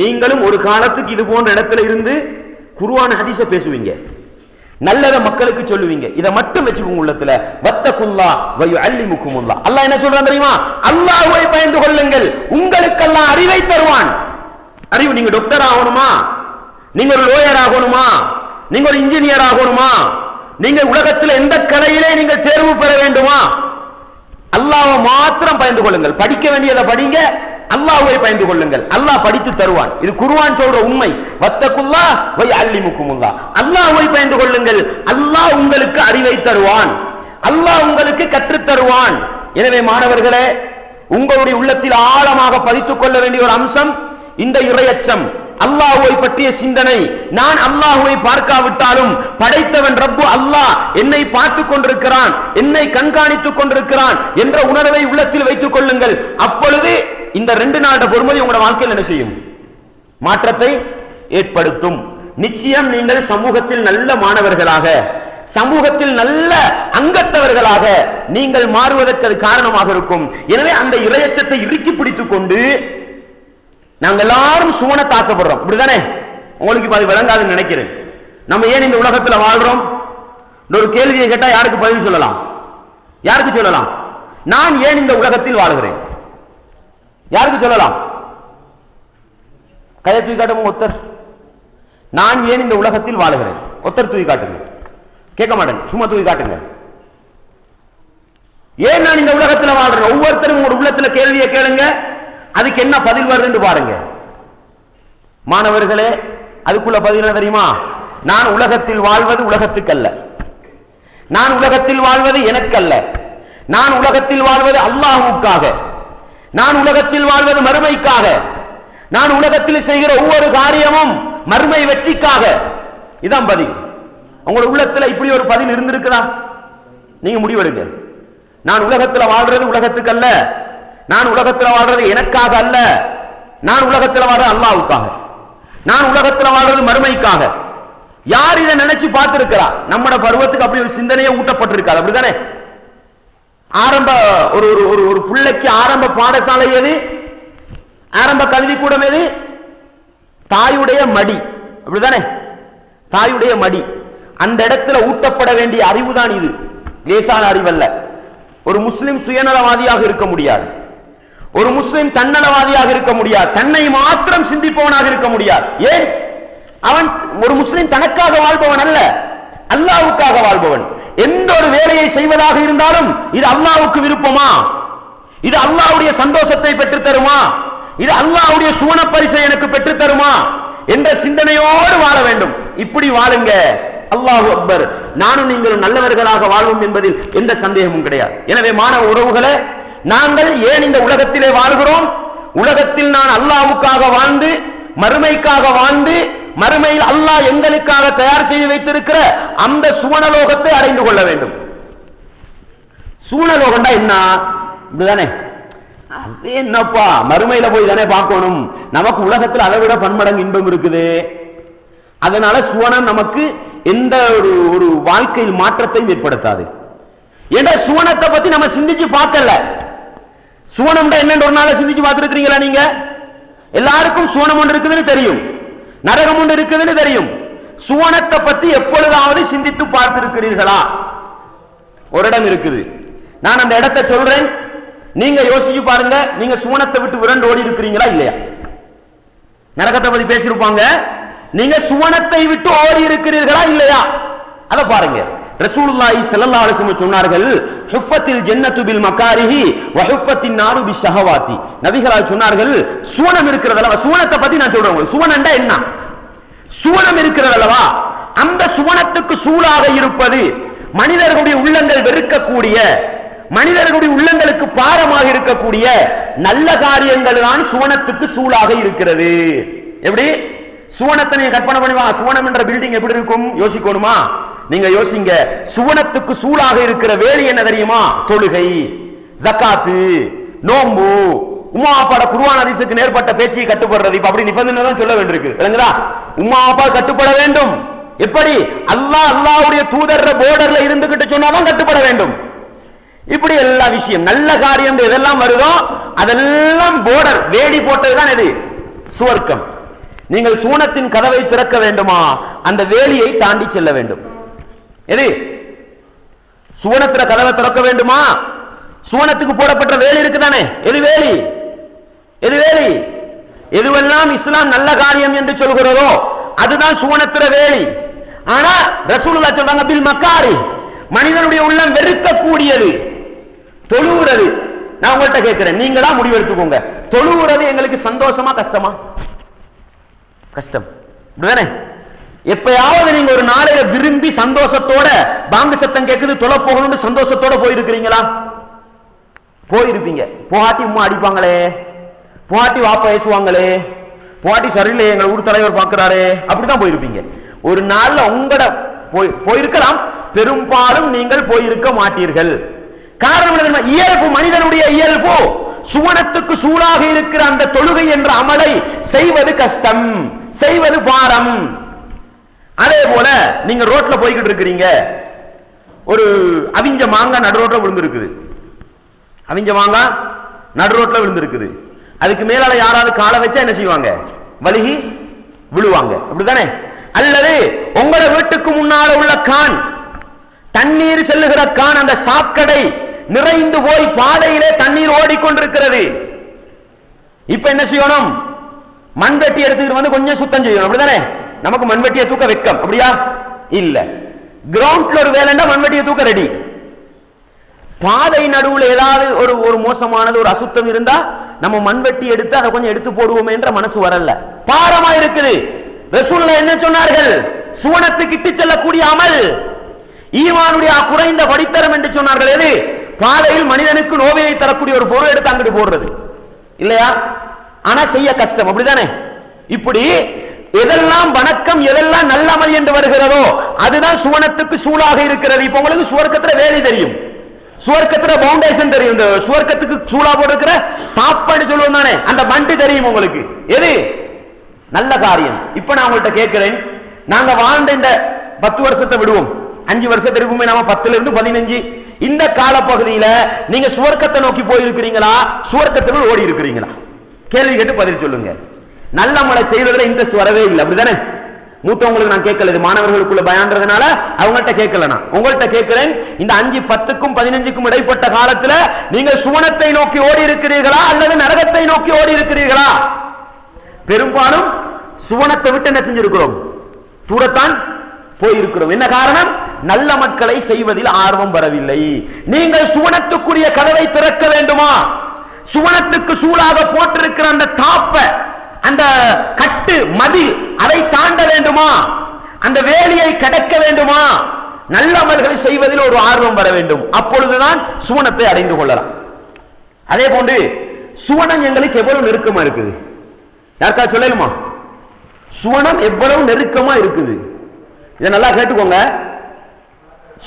நீங்களும் ஒரு காலத்துக்கு இது போன்ற இடத்துல இருந்து குர்ஆன் ஹதீஸ பேசுவீங்க, நல்லதை மக்களுக்கு சொல்லுவீங்க. இதை மட்டும் வச்சுக்கோங்க உள்ளத்துல. வத்தகுல்லா வயுஅல்லிமுகுமுல்லா. அல்லாஹ் என்ன சொல்றான் தெரியுமா? அல்லாஹ்வை பயந்து கொள்ளுங்கள், உங்களுக்கு அல்லாஹ் அறிவை தருவான். அறிவு, நீங்க டாக்டர் ஆகணுமா, நீங்க ஒரு லோயர் ஆகணுமா, நீங்க ஒரு இன்ஜினியர் ஆகணுமா, நீங்க உலகத்தில் எந்த கலையிலே நீங்கள் தேர்வு பெற வேண்டுமா, அல்லாஹ்வை மாத்திரம் பயந்து கொள்ளுங்கள். படிக்க வேண்டியதை படிங்க, அல்லாஹ்வை பயந்து கொள்ளுங்கள், அல்லாஹ் படித்து தருவான். இது குர்ஆன் சொல்ற உண்மை. வத்தகுல்லா வயுஅல்லிமுகுமுல்லா. அல்லாஹ்வை பயந்து கொள்ளுங்கள், அல்லாஹ் உங்களுக்கு அறிவை தருவான், அல்லாஹ் உங்களுக்கு கற்றுத் தருவான். எனவே மாணவர்களே, உங்களுடைய உள்ளத்தில் ஆழமாக பதித்துக் கொள்ள வேண்டிய ஒரு அம்சம் இந்த இறையச்சம், அல்லாஹ்வை பற்றிய சிந்தனை. நான் அல்லாஹ்வை பார்க்காவிட்டாலும் படைத்தவன் ரப்பு அல்லாஹ் என்னை பார்த்துக் கொண்டிருக்கிறான், என்னை கண்காணித்துக் கொண்டிருக்கிறான் என்ற உணர்வை உள்ளத்தில் வைத்துக் கொள்ளுங்கள். அப்பொழுது இந்த 2 நாளோட பொறுமதி உங்களோட வாழ்க்கையில் என்ன செய்யும்? மாற்றத்தை ஏற்படுத்தும். நிச்சயம் நீங்கள் சமூகத்தில் நல்ல மாணவர்களாக, சமூகத்தில் நல்ல அங்கத்தவர்களாக நீங்கள் மாறுவதற்கு அது காரணமாக இருக்கும். எனவே அந்த இறையச்சத்தை இறுக்கி பிடித்துக் கொண்டு நாங்கள் எல்லாரும் சுவனத்தை ஆசைப்படுறோம், இப்படிதானே? உங்களுக்கு அது விளங்காதுன்னு நினைக்கிறேன். நம்ம ஏன் இந்த உலகத்தில் வாழ்றோம்? ஒரு கேள்வியை கேட்டா யாருக்கு பதில் சொல்லலாம்? யாருக்கு சொல்லலாம்? நான் ஏன் இந்த உலகத்தில் வாழ்கிறேன்? யாருக்கு சொல்லலாம்? கையை தூக்கி காட்டுங்க ஒருத்தர். நான் ஏன் இந்த உலகத்தில் வாழ்கிறேன்? ஒருத்தர் தூக்கி காட்டுங்க. கேட்க மாட்டேன், சும்மா தூக்கி காட்டுங்க. ஏன் நான் இந்த உலகத்தில் வாழ்றேன்? ஒவ்வொருத்தரும் ஒரு உள்ளத்துல கேள்வியை கேளுங்க, அதுக்கு என்ன பதில் வருதுன்னு பாருங்க. மாணவர்களே, அதுக்குள்ள பதில் என்ன தெரியுமா? நான் உலகத்தில் வாழ்வது உலகத்துக்கல்ல, நான் உலகத்தில் வாழ்வது எனக்கல்ல, நான் உலகத்தில் வாழ்வது அல்லாஹ்வுக்காக, நான் உலகத்தில் வாழ்வது மறுமைக்காக, நான் உலகத்தில் செய்கிற ஒவ்வொரு காரியமும் மறுமை வெற்றிக்காக. இதான் பதில். உங்களோட உள்ளத்துல இப்படி ஒரு பதில் இருந்திருக்குதா? நீங்க முடிவெடுங்க. நான் உலகத்தில் வாழ்றது உலகத்துக்கல்ல, நான் உலகத்தில் வாழ்றது எனக்காக அல்ல, நான் உலகத்தில் வாழ்றது அல்லாஹ்வுக்காக, நான் உலகத்தில் வாழ்றது மறுமைக்காக. யார் இதை நினைச்சு பார்த்திருக்கிறா? நம்மட பருவத்துக்கு அப்படி ஒரு சிந்தனையே ஊட்டப்பட்டிருக்காது, அப்படிதானே? ஆரம்ப ஒரு பிள்ளைக்கு ஆரம்ப பாடசாலை எது? ஆரம்ப கல்வி கூடம் எது? தாயுடைய மடி, அப்படிதானே? தாயுடைய மடி. அந்த இடத்துல ஊட்டப்பட வேண்டிய அறிவுதான் இது, லேசான அறிவல்ல. ஒரு முஸ்லிம் சுயநலவாதியாக இருக்க முடியாது, ஒரு முஸ்லிம் தன்னலவாதியாக இருக்க முடியாது, தன்னை மாத்திரம் சிந்திப்பவனாக இருக்க முடியாது. ஏன்? அவன் ஒரு முஸ்லிம் தனக்காக வாழ்பவன் அல்ல, அல்லாஹ்வுக்காக வாழ்பவன். எந்த ஒரு வேலையை செய்வதாக இருந்தாலும் இது அல்லாஹ்வுக்கு விருப்பமா, இது அல்லாஹ்வுடைய சந்தோஷத்தை பெற்று தருமா, இது அல்லாஹ்வுடைய சுவன பரிசை எனக்கு பெற்று தருமா என்ற சிந்தனையோடு வாழ வேண்டும். இப்படி வாழுங்க. அல்லாஹு அக்பர். நானும் நீங்களும் நல்லவர்களாக வாழ்வோம் என்பதில் எந்த சந்தேகமும் கிடையாது. எனவே மாணவ உறவுகளே, நாங்கள் ஏன் இந்த உலகத்திலே வாழ்கிறோம்? உலகத்தில் நான் அல்லாஹ்வுக்காக வாழ்ந்து, மறுமைக்காக வாழ்ந்து, மறுமையில் அல்லாஹ் எங்களுக்காக தயார் செய்து வைத்திருக்கிற அந்த சுவனலோகத்தை அடைந்து கொள்ள வேண்டும். சுவனலோகம்டா என்ன? இதுதானே. அது என்னப்பா, மறுமையில போய் தானே பார்க்கணும். நமக்கு உலகத்தில் அதை விட பன்மடங்கு இன்பம் இருக்குது. அதனால சுவனம் நமக்கு எந்த ஒரு வாழ்க்கையில் மாற்றத்தையும் ஏற்படுத்தாது. ஏன்னா சுவனத்தை பத்தி நம்ம சிந்திச்சு பார்க்கல. சுவனம் என்னன்னு ஒரு நாள சிந்திச்சு பார்த்திருக்கீங்களா நீங்க? எல்லாருக்கும் சுவனம் ஒன்று இருக்குதுன்னு தெரியும், நரகம் ஒன்று இருக்குதுன்னு தெரியும். சுவனத்தை பத்தி எப்பொழுதாவது சிந்தித்து பார்த்திருக்கிறீர்களா? ஒரு இடம் இருக்குது, நான் அந்த இடத்தை சொல்றேன், நீங்க யோசிச்சு பாருங்க. நீங்க சுவனத்தை விட்டு விரண்டு ஓடி இருக்கிறீங்களா இல்லையா? நரகத்தை பத்தி பேசியிருப்பாங்க, நீங்க சுவனத்தை விட்டு ஓடி இருக்கிறீர்களா இல்லையா? அத பாருங்க. ரசூலுல்லாஹி ஸல்லல்லாஹு அலைஹி வஸல்லம் சொன்னார்கள், ஹுஃபத்தில் ஜன்னத்து பில் மகாரிஹி வ ஹுஃபத்தின் நாரு பிஷ்ஷஹவாத்தி. நபிகளார் சொன்னார்கள், சுவனம் இருக்கிறதல்ல, சுவனத்தை பத்தி நான் சொல்றேன். சுவனம்னா என்ன? சுவனம் இருக்கிறதல்லவா, அந்த சுவனத்துக்கு சூழாக இருப்பது மனிதர்களுடைய உள்ளங்கள் வெறுக்கக்கூடிய, மனிதர்களுடைய உள்ளங்களுக்கு பாரமாக இருக்கக்கூடிய நல்ல காரியங்கள் தான் சுவனத்துக்கு சூழாக இருக்கிறது. எப்படி? சுவனத்தை நீங்க கற்பனை பண்ணி வாங்க. சுவனம் என்ற பில்டிங் எப்படி இருக்கும் யோசிக்கணுமா? நீங்க யோசிங்க. சுவனத்துக்கு சூழாக இருக்கிற வேலை என்ன தெரியுமா? தொழுகை, ஜகாத்து, நோம்பு, உம்மா அப்பாட குர்ஆன் ஹதீஸுக்கு நேர்பட்ட பேச்சை கட்டுப்படுறது. இப்ப அப்படி நிபந்தனை தான் சொல்ல வேண்டியிருக்கு. இல்லைங்களா? உம்மா அப்பா கட்டுப்பட வேண்டும். எப்படி? அல்லாஹ்வுடைய தூதர் போர்டர்ல இருந்துகிட்டு சொன்னாதான் கட்டுப்பட வேண்டும். இப்படி எல்லா விஷயம், நல்ல காரியம் எதெல்லாம் வருதோ அதெல்லாம் போர்டர் வேடி போட்டதுதான் எது? சுவர்க்கம். நீங்கள் சுவனத்தின் கதவை திறக்க வேண்டுமா, அந்த வேலியை தாண்டி செல்ல வேண்டும். எது? சுவனத்திர கதவை திறக்க வேண்டுமா, சுவனத்துக்கு போடப்பட்ட வேலி இருக்குதானே, எது வேலி? எது வேலி? எதுவெல்லாம் இஸ்லாம் நல்ல காரியம் என்று சொல்கிறதோ அதுதான் சுவனத்திர வேலி. ஆனா ரசூலுல்லாஹ் சொல்றாங்க, பில் மக்காரி, மனிதனுடைய உள்ளம் வெறுக்கக்கூடியது தொழுகிறது. நான் உங்கள்கிட்ட கேட்கிறேன், நீங்க தான் முடிவெடுத்துக்கோங்க. தொழுகிறது எங்களுக்கு சந்தோஷமா கஷ்டமா? கஷ்டம். இப்படிதானே? எப்பயாவது நீங்க ஒரு நாளையில விரும்பி சந்தோஷத்தோட பாங்கு சத்தம் கேட்குது தொலை போகணும்னு சந்தோஷத்தோட போயிருக்கிறீங்களா? போயிருப்பீங்க. போகாட்டி உம்மா அடிப்பாங்களே, போகாட்டி வாப்பா பேசுவாங்களே, போகாட்டி சரியில்லை எங்க ஊர் தலைவர் பார்க்கிறாரே, அப்படிதான் போயிருப்பீங்க. ஒரு நாள்ல உங்களோட போயிருக்கலாம், பெரும்பாலும் நீங்கள் போயிருக்க மாட்டீர்கள். காரணம் என்ன? இயல்பு, மனிதனுடைய இயல்பு சுவனத்துக்கு சூழாக இருக்கிற அந்த தொழுகை என்ற அமலை செய்வது கஷ்டம், செய்வது பாரம். அதே போல நீங்க ரோட்ல போய்கிட்டு இருக்கிறீங்க, ஒரு அவிஞ்ச மாங்காய் நடு ரோட்ல விழுந்திருக்குது. அவிஞ்ச மாங்காய் நடு ரோட்ல விழுந்திருக்குது. அதுக்கு மேலால யாராவது காலை வச்சா என்ன செய்வாங்க? வலிகி விழுவாங்க. அப்படித்தானே? அல்லது உங்களோட வீட்டுக்கு முன்னால உள்ள கான், தண்ணீர் செல்லுகிற கான், அந்த சாக்கடை நிறைந்து போய் பாதையிலே தண்ணீர் ஓடிக்கொண்டிருக்கிறது. இப்ப என்ன செய்யணும்? மண்வெட்டி எடுத்துக்கிட்டு வந்து கொஞ்சம் சுத்தம் செய்யணும். அப்படிதானே? நமக்கு மண்வெட்டியை தூக்க வெக்கம் அப்படியா? இல்ல. கிரவுண்ட்ல ஒரு வேலைன்னா மண்வெட்டியை தூக்க ரெடி. பாதை நடுவுல ஏதாவது ஒரு மோசமானது, ஒரு அசுத்தம் இருந்தா நம்ம மண்வெட்டி எடுத்து அதை கொஞ்சம் எடுத்து போடுவோம் என்ற மனசு வரல, பாரமா இருக்குது. ரசூலுல்லாஹ் என்ன சொன்னார்கள்? சுவனத்துக்கு இட்டு செல்லக்கூடிய அமல் ஈமானுடைய குறைந்த படித்தரம் என்று சொன்னார்கள். எது? பாதையில் மனிதனுக்கு நோவினை தரக்கூடிய ஒரு பொருள் எடுத்து அங்கிட்டு போடுறது இல்லையா? ஆனா செய்ய கஷ்டம். அப்படிதானே? இப்படி எதெல்லாம் வணக்கம், எதெல்லாம் நல்ல அமல் என்று வருகிறதோ அதுதான் சுவனத்துக்கு சூழாக இருக்கிறது. இப்ப உங்களுக்கு சுவர்க்கத்துல வேலை தெரியும், சுவர்க்கத்துல பவுண்டேஷன் தெரியும், இந்த சுவர்க்கத்துக்கு சூழா போட்டிருக்கிற தாப்பன்னு சொல்லுவோம் தானே, அந்த மண்டு தெரியும் உங்களுக்கு. எது? நல்ல காரியம். இப்ப நான் உங்கள்கிட்ட கேட்கிறேன், நாங்க வாழ்ந்த இந்த 10 வருஷத்தை விடுவோம், 5 வருஷத்துக்கு இருப்புமே, நாம 10ல இருந்து 15, இந்த காலப்பகுதியில நீங்க சுவர்க்கத்தை நோக்கி போயிருக்கிறீங்களா, சுவர்க்கத்தில் ஓடி இருக்கிறீங்களா? கேள்வி கேட்டு பதில் சொல்லுங்க. நல்ல அமலை செய்வதில் இன்ட்ரெஸ்ட் வரவே இல்லை, அப்படிதானே? மூத்தவங்களுக்கு நான் கேட்கல, இது மாணவர்களுக்குள்ள பயான்றதுனால அவங்கள்ட்ட கேட்கல. நான் உங்கள்கிட்ட கேட்கிறேன், இந்த 5, 10க்கும் 15க்கும் இடைப்பட்ட காலத்துல நீங்க சுவனத்தை நோக்கி ஓடி இருக்கிறீர்களா அல்லது நரகத்தை நோக்கி ஓடி இருக்கிறீர்களா? பெரும்பாலும் சுவனத்தை விட்டு என்ன செஞ்சிருக்கிறோம்? தூரத்தான் போயிருக்கிறோம். என்ன காரணம்? நல்ல மக்களை செய்வதில் ஆர்வம் வரவில்லை. நீங்கள் சுவனத்துக்குரிய கதவை திறக்க வேண்டுமா? சுவனத்துக்கு சூழாக போட்டிருக்கிற அந்த தாப்ப, அந்த கட்டு மதில், அதை தாண்ட வேண்டுமா? அந்த வேலியை கடக்க வேண்டுமா? நல்ல அமல்களை செய்வதில் ஒரு ஆர்வம் வர வேண்டும். அப்பொழுதுதான் சுவனத்தை அடைந்து கொள்ளலாம். அதே போன்று சுவனம் எங்களுக்கு எவ்வளவு நெருக்கமா இருக்குது? யாருக்கா சொல்லலுமா? சுவனம் எவ்வளவு நெருக்கமா இருக்குது? இதை நல்லா கேட்டுக்கோங்க.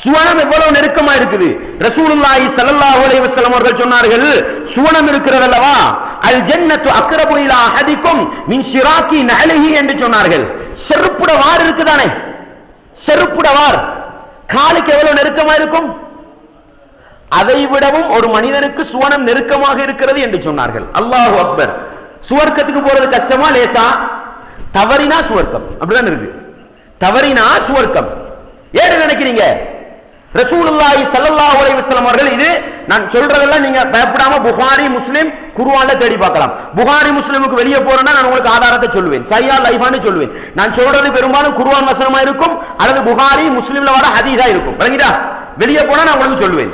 சுவனம் எவ்வளவு நெருக்கமா இருக்குது? ரசூலுல்லாஹி ஸல்லல்லாஹு அலைஹி வஸல்லம் அவர்கள் சொன்னார்கள், சுவனம் இருக்கிறது அல்லவா, அல் ஜன்னத்து அக்ரபு இலா அஹதிக்கும் மின் ஷிராக்கி நஅலிஹி என்று சொன்னார்கள். செருப்புட வார் இருக்குதானே, செருப்புட வார் காலுக்கு எவ்வளவு நெருக்கமா இருக்கும்? அதை விடவும் ஒரு மனிதனுக்கு சுவனம் நெருக்கமாக இருக்கிறது என்று சொன்னார்கள். அல்லாஹு அக்பர். சுவர்க்கத்துக்கு போறது கஷ்டமா லேசா? தவறினா சுவர்க்கம், அப்படிதான் இருக்கு. தவறினா சுவர்க்கம். ஏன்னு நினைக்கிறீங்க? ரசூலுல்லாஹி ஸல்லல்லாஹு அலைஹி வஸல்லம் அவர்கள், இது நான் சொல்றதெல்லாம் நீங்க பயப்படாம புகாரி முஸ்லிம் குர்ஆன்ல தேடி பார்க்கலாம். புகாரி முஸ்லிமுக்கு வெளியே போறேன்னா நான் உங்களுக்கு ஆதாரத்தை சொல்லுவேன், சஹீஹா லைஃபான்னு சொல்லுவேன். நான் சொல்றது பெரும்பாலும் குர்ஆன் வசனமா இருக்கும் அல்லது புகாரி முஸ்லிம்ல வர ஹதீஸா இருக்கும். விளங்கிட்டா? வெளியே போனா நான் உங்களுக்கு சொல்லுவேன்.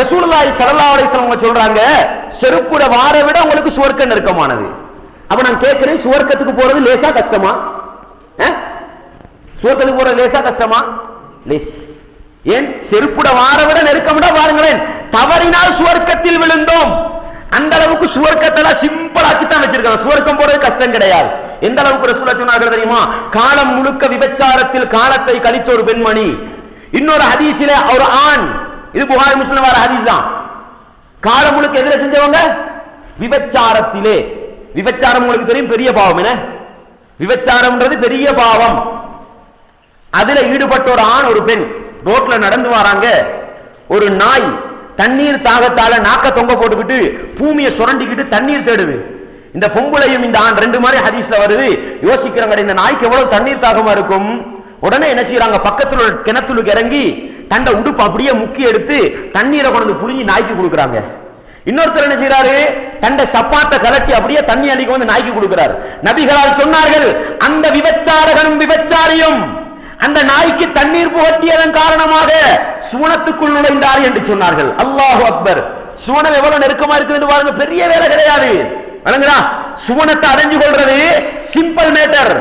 ரசூலுல்லாஹி ஸல்லல்லாஹு அலைஹி வஸல்லம் சொல்றாங்க, செருப்புட வார விட உங்களுக்கு சுவர்க்கம் நெருக்கமானது. அப்ப நான் கேட்கிறேன், சுவர்க்கத்துக்கு போறது லேசா கஷ்டமா? சுவர்க்கத்துக்கு போறது லேசா கஷ்டமா? லேஸ். ஏன்? செருப்புட வார விட நெருக்கம்டா பாருங்களேன். தவறினால் சுவர்க்கத்தில் விழுந்தோம். அந்த அளவுக்கு சுவர்க்கத்தை சிம்பிளாக்கி தான் வச்சிருக்காங்க. சுவர்க்கம் போறது கஷ்டம் கிடையாது. எந்த அளவுக்கு ரசூலுல்லாஹ் சொன்னார்கள் தெரியுமா? காலம் முழுக்க விபச்சாரத்தில் காலத்தை கழித்த ஒரு பெண்மணி. இன்னொரு ஹதீஸிலே ஒரு ஆண், இது புகாரி முஸ்லிம் வர ஹதீஸ் தான். காலம் முழுக்க எதிர செஞ்சவங்க விபச்சாரத்திலே. விபச்சாரம் உங்களுக்கு தெரியும், பெரிய பாவம். என்ன விபச்சாரம்ன்றது? பெரிய பாவம். அதுல ஈடுபட்ட ஒரு ஆண் ஒரு பெண் ரோட்ல நடந்து வராங்க. ஒரு நாய் தண்ணீர் தாகத்தால நாக்க தொங்க போட்டுக்கிட்டு பூமியை சுரண்டிக்கிட்டு தண்ணீர் தேடுது. இந்த பொம்பளையும் இந்த ஆண் ரெண்டு மாதிரி ஹதீஸ்ல வருது. யோசிக்கிறாங்க, இந்த நாய்க்கு எவ்வளவு தண்ணீர் தாகமா இருக்கும். உடனே என்ன செய்யறாங்க? பக்கத்துல ஒரு கிணத்துக்கு இறங்கி தண்டை உடுப்பு அப்படியே முக்கி எடுத்து தண்ணீரை கொண்டு புரிஞ்சு நாய்க்கு கொடுக்குறாங்க. இன்னொருத்தர் என்ன செய்யறாரு? தண்டை சப்பாத்தை கலட்டி அப்படியே தண்ணி அடிக்க வந்து நாய்க்கு கொடுக்கிறார். நபிகளால் சொன்னார்கள், அந்த விபச்சாரகனும் விபச்சாரியும் அந்த நாய்க்கு தண்ணீர் புகட்டியதன் காரணமாக சுவனத்துக்குள் நுழைந்தார் என்று சொன்னார்கள். அல்லாஹு அக்பர். சுவனம் எவ்வளவு நெருக்கமா இருக்குது பாருங்க. பெரிய வேலை கிடையாது. சுவனத்தை அடைஞ்சு கொள்றது சிம்பிள் மேட்டர்.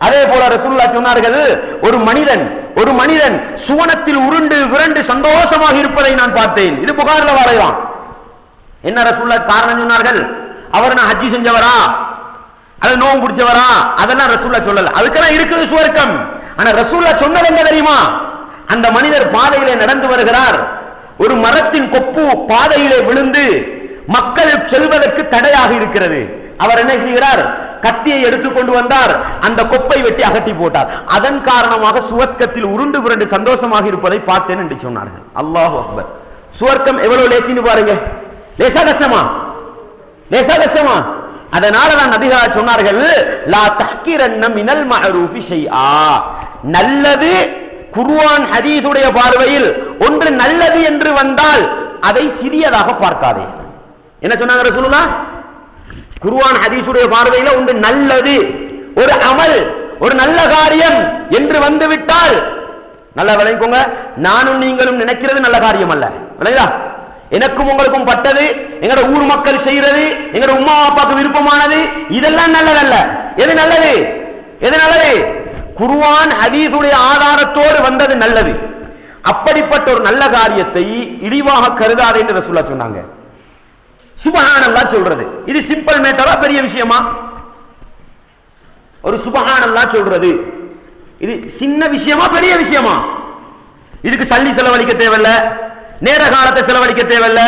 அதே போல ரசூலுல்லாஹ் சொன்னார்கள், ஒரு மனிதன் சுவனத்தில் உருண்டு விரண்டு சந்தோஷமாக இருப்பதை நான் பார்த்தேன். இது புகார்ல வரையலாம். என்ன ரசூலுல்லாஹ் காரணம் சொன்னார்கள்? அவர் நான் ஹஜ்ஜி செஞ்சவரா அல்லது நோம்பு பிடிச்சவரா அதெல்லாம் ரசூலுல்லாஹ் சொல்லல. அதுக்கெல்லாம் இருக்குது சுவர்க்கம். ஆனா ரசூலுல்லாஹ் சொன்னது என்ன தெரியுமா? அந்த மனிதர் பாதையிலே நடந்து வருகிறார். ஒரு மரத்தின் கொப்பு பாதையிலே விழுந்து மக்கள் செல்வதற்கு தடையாக இருக்கிறது. அவர் என்ன செய்கிறார்? கத்தியை எடுத்துக்கொண்டு வந்தார். அந்த கொப்பை வெட்டி அகட்டி போட்டார். அதன் காரணமாக சுவர்க்கத்தில் உருண்டு புரண்டு சந்தோஷமாக இருப்பதை பார்த்தேன் என்று சொன்னார்கள். அல்லாஹு அக்பர். சுவர்க்கம் எவ்வளவு லேசின்னு பாருங்க. லேசா கஷ்டமா? லேசா கஷ்டமா? அதனால தான் நபிகளார் சொன்னார்கள், லா தஹ்கிரன்ன மினல் மஅரூஃபி ஷைஆ. நல்லது குர்ஆன் ஹதீஸுடைய பார்வையில் ஒன்று நல்லது என்று வந்தால் அதை சிறியதாக பார்க்காதே. என்ன சொன்னாங்க ரசூலுல்லாஹ்? குர்ஆன் ஹதீஸுடைய பார்வையில் ஒன்று நல்லது, ஒரு அமல், ஒரு நல்ல காரியம் என்று வந்து விட்டால் நல்லா விளங்கிக்கோங்க. நானும் நீங்களும் நினைக்கிறது நல்ல காரியம் அல்ல. விளங்குதா? எனக்கும் உங்களுக்கும் பட்டது, எங்கட ஊர் மக்கள் செய்யறது, எங்கட உம்மா அப்பாவுக்கு விருப்பமானது, இதெல்லாம் நல்லதல்ல. எது நல்லது? எது நல்லது? குர்ஆன் ஹதீஸுடைய ஆதாரத்தோடு வந்தது நல்லது. அப்படிப்பட்ட ஒரு நல்ல காரியத்தை இழிவாக கருதாதே என்று ரசூலுல்லாஹ் சொன்னாங்க. சுப்ஹானல்லாஹ் சொல்றது இது சிம்பிள் மேட்டரா பெரிய விஷயமா? ஒரு சுப்ஹானல்லாஹ் சொல்றது இது சின்ன விஷயமா பெரிய விஷயமா? இதுக்கு சல்லி செலவழிக்க தேவையில்ல, நேர காலத்தை செலவழிக்க தேவையில்ல,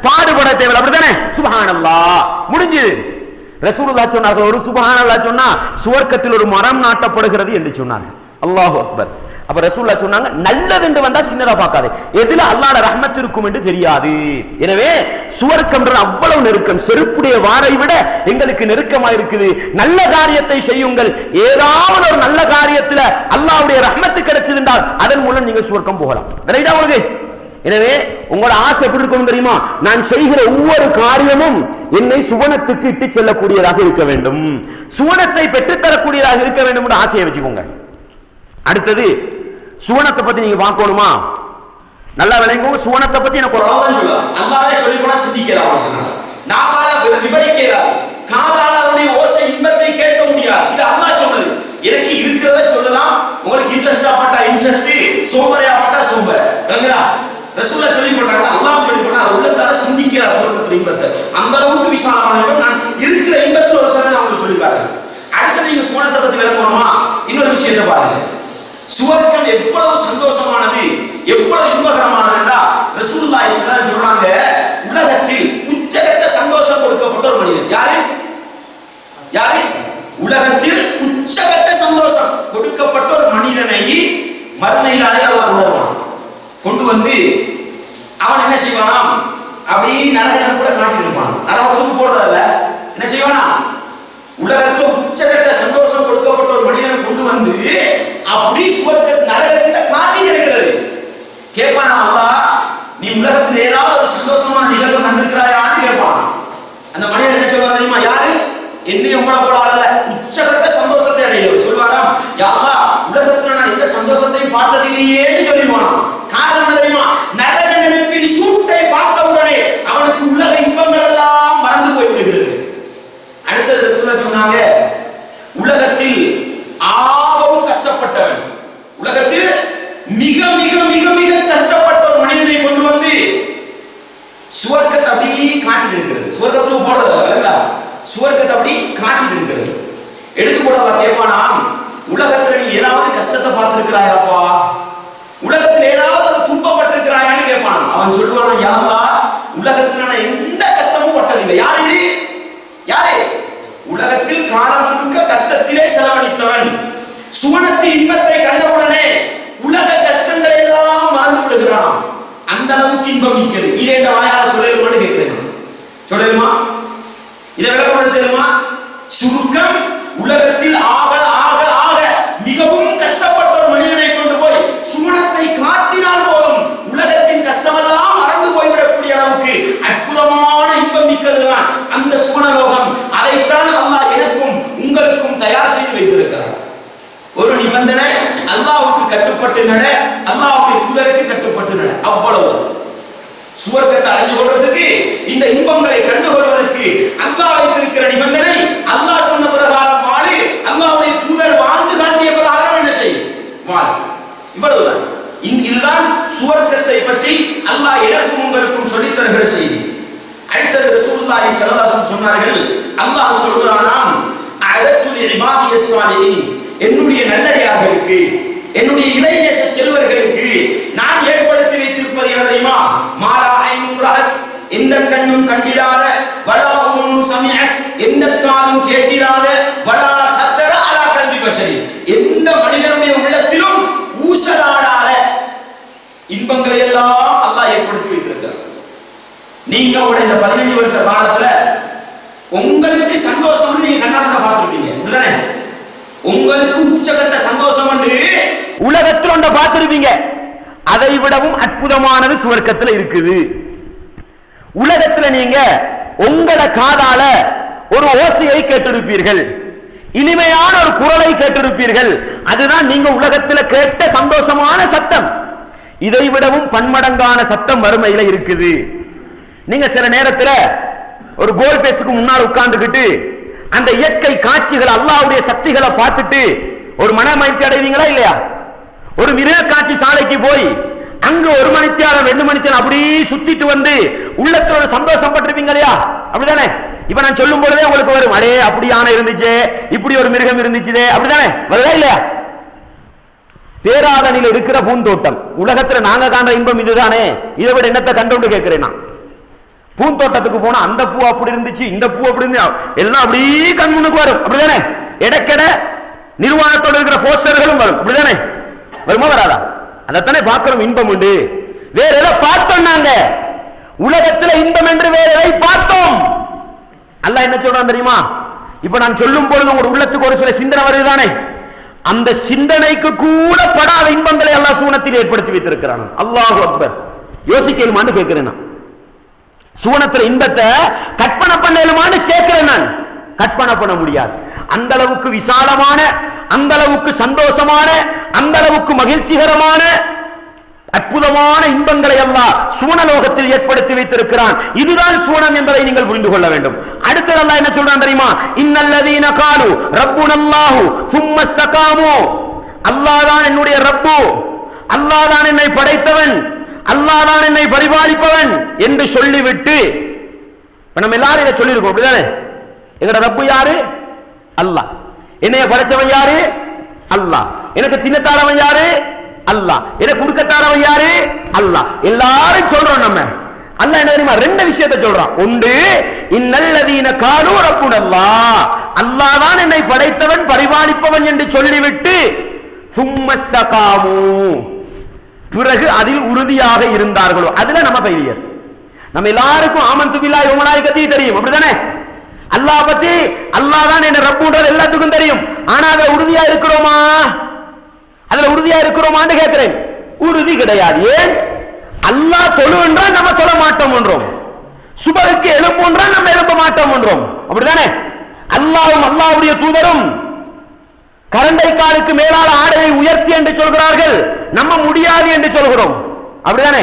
பாடுபட தேவையில்ல. அப்படித்தானே? சுப்ஹானல்லாஹ் முடிஞ்சது. ரசூலுல்லாஹ் சொன்னார்கள், ஒரு சுப்ஹானல்லாஹ் சொன்னா சுவர்க்கத்தில் ஒரு மரம் நாட்டப்படுகிறது என்று சொன்னார்கள். அல்லாஹு அக்பர். அப்ப ரசூலுல்லாஹ் சொன்னாங்க, நல்லது என்று வந்தா சின்னதா பார்க்காதே, எதுல அல்லாஹ்வுடைய ரஹ்மத் இருக்கும் என்று தெரியாது. எனவே சுவர்க்கம்ன்றது அவ்வளவு நெருக்கம், செருப்புடைய வாரை விட எங்களுக்கு நெருக்கமா இருக்குது. நல்ல காரியத்தை செய்யுங்கள். ஏதாவது ஒரு நல்ல காரியத்துல அல்லாஹ்வுடைய ரஹ்மத் கிடைச்சது என்றால் அதன் மூலம் நீங்க சுவர்க்கம் போகலாம். ரைட்டா உங்களுக்கு? எனவே உங்களோட ஆசை எப்படி இருக்கும் தெரியுமா? நான் செய்கிற ஒவ்வொரு காரியமும் என்னை சுவனத்துக்கு இட்டு செல்லக்கூடியதாக இருக்க வேண்டும், சுவனத்தை பெற்றுத்தரக்கூடியதாக இருக்க வேண்டும் என்று ஆசையை வச்சுக்கோங்க. அடுத்தது சுவனத்தை பத்தி நீங்க பார்க்கணுமா? நல்லா விளங்குங்க. சுவனத்தை பத்தி எனக்கு அல்லாஹ்வே சொல்லி கூட சிந்திக்கலாம், நாமால விவரிக்கலாம், காதால அவருடைய ஓசை இன்பத்தை கேட்க முடியாது. இது அல்லாஹ் சொன்னது. எனக்கு இருக்கிறத சொல்லலாம், உங்களுக்கு இன்ட்ரஸ்டா பட்டா இன்ட்ரஸ்ட், சோம்பரையா பட்டா சோம்பர். ரசூலுல்லாஹ் சொல்லி போட்டாங்க, அல்லாஹ் சொல்லி போட்டா அது உள்ளதால சிந்திக்கலாம் சொர்க்கத்துல இன்பத்தை. அந்த அளவுக்கு விசாலமான இன்பம். நான் இருக்கிற இன்பத்துல ஒரு சிலதை நான் உங்களுக்கு சொல்லி காட்டுறேன். அடுத்து நீங்க சுவனத்தை பத்தி விளங்கணுமா? இன்னொரு விஷயத்தை பாருங்க. சுவர்க்கம் எவ்வளவு சந்தோஷமானது, எவ்வளவு இன்பகரமானது என்றா ரசூலுல்லாஹி ஸல்லல்லாஹு அலைஹி வஸல்லம் சொல்றாங்க, உலகத்தில் உச்சகட்ட சந்தோஷம் கொடுக்கப்பட்ட ஒரு மனிதன் யாரு? யாரு? உலகத்தில் உச்சகட்ட சந்தோஷம் கொடுக்கப்பட்ட ஒரு மனிதனை மறுமையில் அல்லாஹ் உணர்வான். கொண்டு வந்து அவன் என்ன செய்வானாம்? அப்படி நரகம் கூட காட்டிட்டு இருப்பான். நரகத்துக்கு போறதல்ல, என்ன செய்வானா? உலகத்தில் உச்சகட்ட சந்தோஷம் கொடுக்கப்பட்ட ஒரு மனிதனை கொண்டு வந்து அப்படி சுவர்க்க நரகத்தை காட்டி நடக்கிறது. கேட்பானா அல்லாஹ், நீ உலகத்தில் ஏதாவது ஒரு சந்தோஷமான நிகழ்வு கண்டிருக்கிறாயான்னு கேட்பான். அந்த மனிதன் என்ன சொல்லுவார் தெரியுமா? யாரு? என்னையும் உங்களை போல அல்ல, உச்சகட்ட சந்தோஷத்தை அடையவர் சொல்வாராம், யா அல்லாஹ், உலகத்துல நான் எந்த சந்தோஷத்தையும் பார்த்ததில்லையேன்னு சொல்லிடுவான். காரணம் என்ன தெரியுமா? நரக நெருப்பின் சூட்டை பார்த்தவுடனே அவனுக்கு உலக இன்பங்கள் எல்லாம் மறந்து போய் விடுகிறது. அடுத்தது ரசூலுல்லாஹ் சொன்னாங்க, உலகத்தில் ஆகவும் கஷ்டப்பட்டவன், உலகத்தில் மிக மிக மிக மிக கஷ்டப்பட்ட ஒரு மனிதனை கொண்டு வந்து சுவர்க்கத்தை அப்படி காட்டிட்டு இருக்கிறது. சுவர்க்கத்துக்கு போடுறது, சுவர்க்கத்தை அப்படி காட்டிட்டு இருக்கிறது. எடுத்து போடவா கேட்பானா, உலகத்துல நீ ஏதாவது கஷ்டத்தை பார்த்திருக்கிறாயாப்பா, உலகத்தில் ஏதாவது துன்பப்பட்டிருக்கிறாயான்னு கேட்பான். அவன் சொல்லுவானா, யா அல்லாஹ், உலகத்துல நான் எந்த கஷ்டமும் பட்டதில்லை. யாரு? யாரு? உலகத்தில் காலம் முழுக்க கஷ்டத்திலே செலவழித்தவன் சுவனத்தின் இன்பத்தை கண்டவுடனே உலக கஷ்டங்களை எல்லாம் மறந்து விடுகிறான். அந்த அளவுக்கு இன்பம் மிக்கது. இதே இந்த வாயால சொல்லலுமான்னு கேட்கிறேன். சொல்லலுமா? இதை விளக்கப்படுத்தலுமா? சுருக்கம், உலகத்தில் ஆக ஆக ஆக மிகவும் கஷ்டப்பட்ட ஒரு மனிதனை கொண்டு போய் சுவனத்தை காட்டினால் போதும் உலகத்தின் கஷ்டமெல்லாம் மறந்து போய்விடக்கூடிய அளவுக்கு அற்புதமான இன்பம் மிக்கதுதான் அந்த சுவனலோகம். அதைத்தான் அல்லாஹ் எனக்கும் உங்களுக்கும் தயார் செய்து வைத்திருக்கிறார். ஒரு நிபந்தனை, அல்லாஹ்வுக்கு கட்டுப்பட்டு நட, அல்லாஹ்வுடைய தூதருக்கு கட்டுப்பட்டு நட, அவ்வளவு. சுவர்க்கத்தை அடைஞ்சு கொள்வதற்கு, இந்த இன்பங்களை கண்டுகொள்வதற்கு அல்லாஹ் வைத்திருக்கிற நிபந்தனை, அல்லாஹ் சொன்ன பிரகாரம் வாழு, அல்லாஹ்வுடைய தூதர் வாழ்ந்து காட்டிய பிரகாரம் என்ன செய், வாழு. இவ்வளவுதான். இதுதான் சுவர்க்கத்தை பற்றி அல்லாஹ் எனக்கும் உங்களுக்கும் சொல்லித் தருகிற செய்தி. அடுத்தது ரசூலுல்லாஹி ஸல்லல்லாஹு அலைஹி வஸல்லம் சொன்னார்கள், அல்லாஹ் சொல்கிறானாம், அஅதத்து லிஇபாதியஸ் ஸாலிஹீன், என்னுடைய நல்லடியார்களுக்கு, என்னுடைய இறைநேச செல்வர்களுக்கு நான் ஏற்படுத்தி வைத்திருப்பது என்ன தெரியுமா? மாலா ஐனுன் ரஅத், எந்த கண்ணும் கண்டிராத, வலா உதுனுன் சமிஅத், எந்த காதும் கேட்டிராத, வலா ஹத்தர அலா கல்பி பஷரி, எந்த மனிதனுடைய உள்ளத்திலும் ஊசலாடாத இன்பங்களை எல்லாம் அல்லாஹ் ஏற்படுத்தி வைத்திருக்கிறார். நீங்க கூட இந்த 15 வருஷ காலத்துல உங்களுக்கு சந்தோஷம் நீங்க கண்ணால பார்த்திருப்பீங்க, அப்படிதானே? உங்களுக்கு உச்சகட்ட சந்தோஷம் என்று உலகத்தில் ஒன்றை பார்த்திருப்பீங்க. அதை விடவும் அற்புதமானது சுவர்க்கத்தில் இருக்குது. உலகத்துல நீங்க உங்களோட காதால ஒரு ஓசையை கேட்டிருப்பீர்கள், இனிமையான ஒரு குரலை கேட்டிருப்பீர்கள். அதுதான் நீங்க உலகத்தில் கேட்ட சந்தோஷமான சத்தம். இதை விடவும் பன்மடங்கான சத்தம் மறுமையில இருக்குது. நீங்க சில நேரத்தில் ஒரு கோல் பேஸுக்கு முன்னால் உட்கார்ந்துகிட்டு அந்த இயற்கை காட்சிகள், அல்லாஹ்வுடைய சக்திகளை பார்த்துட்டு ஒரு மன மகிழ்ச்சி அடைவீங்களா இல்லையா? ஒரு மிருக காட்சி சாலைக்கு போய் அங்கு 1 மணித்தியாலம் 2 மணித்தியாலம் அப்படி சுத்திட்டு வந்து உள்ளத்தோட சந்தோஷம் பட்டிருப்பீங்க இல்லையா? அப்படிதானே? இப்ப நான் சொல்லும் பொழுதே உங்களுக்கு வரும், அடே அப்படி யானை இருந்துச்சு, இப்படி ஒரு மிருகம் இருந்துச்சு, அப்படிதானே? வருதா இல்லையா? பேராதனில் இருக்கிற பூந்தோட்டம், உலகத்துல நாங்க காண்ற இன்பம் இதுதானே, இதை விட என்னத்தை கண்டு கேட்கிறேன் நான். பூந்தோட்டத்துக்கு போனா அந்த பூ அப்படி இருந்துச்சு, இந்த பூ அப்படி இருந்து எல்லாம் அப்படியே கண் முன்னுக்கு வரும், அப்படிதானே? இடக்கெட நிர்வாகத்தோடு இருக்கிற போஸ்டர்களும் வரும், அப்படிதானே? வருமா வராதா? அதைத்தானே பார்க்கிறோம். இன்பம் உண்டு. வேற எதை பார்த்தோம்? நாங்க உலகத்தில் இன்பம் என்று வேற எதை பார்த்தோம்? அல்லாஹ் என்ன சொல்றான் தெரியுமா? இப்ப நான் சொல்லும் பொழுது உங்க உள்ளத்துக்கு ஒரு சில சிந்தனை வருதுதானே, அந்த சிந்தனைக்கு கூட படாத இன்பங்களை அல்லாஹ் சூனத்தில் ஏற்படுத்தி வைத்திருக்கிறான். அல்லாஹு அக்பர். யோசிக்கலுமான்னு கேட்கிறேன் நான். சூனத்துல இன்பத்தை கற்பனை பண்ணலுமான்னு கேட்கிறேன் நான். கற்பனை பண்ண முடியாது. அந்த அளவுக்கு விசாலமான, அந்த அளவுக்கு சந்தோஷமான, அந்த அளவுக்கு மகிழ்ச்சிகரமான அற்புதமான இன்பங்களை அல்லாஹ் சூனலோகத்தில் ஏற்படுத்தி வைத்திருக்கிறான். இதுதான் சூனம் என்பதை நீங்கள் புரிந்து கொள்ள வேண்டும். அடுத்து அல்லாஹ் என்ன சொல்றான் தெரியுமா? இன்னல்லதீன காலு ரப்புனல்லாஹு சும்ம இஸ்தகாமு. அல்லாஹ் தான் என்னுடைய ரப்பு, அல்லாஹ் தான் என்னை படைத்தவன், அல்லாஹ் தான் என்னை பரிபாலிப்பவன் என்று சொல்லிவிட்டு, நம்ம எல்லாரும் இதை சொல்லியிருக்கோம் அப்படிதானே? எங்கட ரப்பு யாரு? அல்லாஹ். என்னைய படைச்சவன் யாரு? அல்லாஹ். எனக்கு தின்னத்தாரவன் யாரு? அல்லாஹ். எனக்கு குடுக்கத்தாரவன் யாரு? அல்லாஹ். எல்லாரும் சொல்றோம் நம்ம. அல்லாஹ் என்ன தெரியுமா? ரெண்டு விஷயத்தை சொல்றான். ஒன்று, இன்னல்லதீன காலு ரப்புனல்லாஹ், அல்லாஹ் தான் என்னை படைத்தவன் பரிபாலிப்பவன் என்று சொல்லிவிட்டு, சும்ம இஸ்தகாமு, பிறகு அதில் உறுதியாக இருந்தார்களோ. அதுல நம்ம பைலியர். நம்ம எல்லாருக்கும் ஆமன்து பில்லாஹி வ மலாயிகத்திஹி தெரியும் அப்படிதானே? அல்லாஹ் பத்தி, அல்லாஹ் தான் என்ன ரப்புன்றது எல்லாத்துக்கும் தெரியும். ஆனா அதுல உறுதியா இருக்கிறோமா? அதுல உறுதியா இருக்கிறோமான்னு கேட்கிறேன். உறுதி கிடையாது. ஏன்? அல்லாஹ் தொழுன்றா நம்ம சொல்ல மாட்டோம் என்றோம், சுபருக்கு எழுப்புன்றா நம்ம எழுப்ப மாட்டோம் என்றோம் அப்படிதானே? அல்லாஹ்வும் அல்லாஹ்வுடைய தூதரும் கரண்டை காலுக்கு மேலான ஆடையை உயர்த்தி என்று சொல்கிறார்கள், நம்ம முடியாது என்று சொல்கிறோம் அப்படிதானே?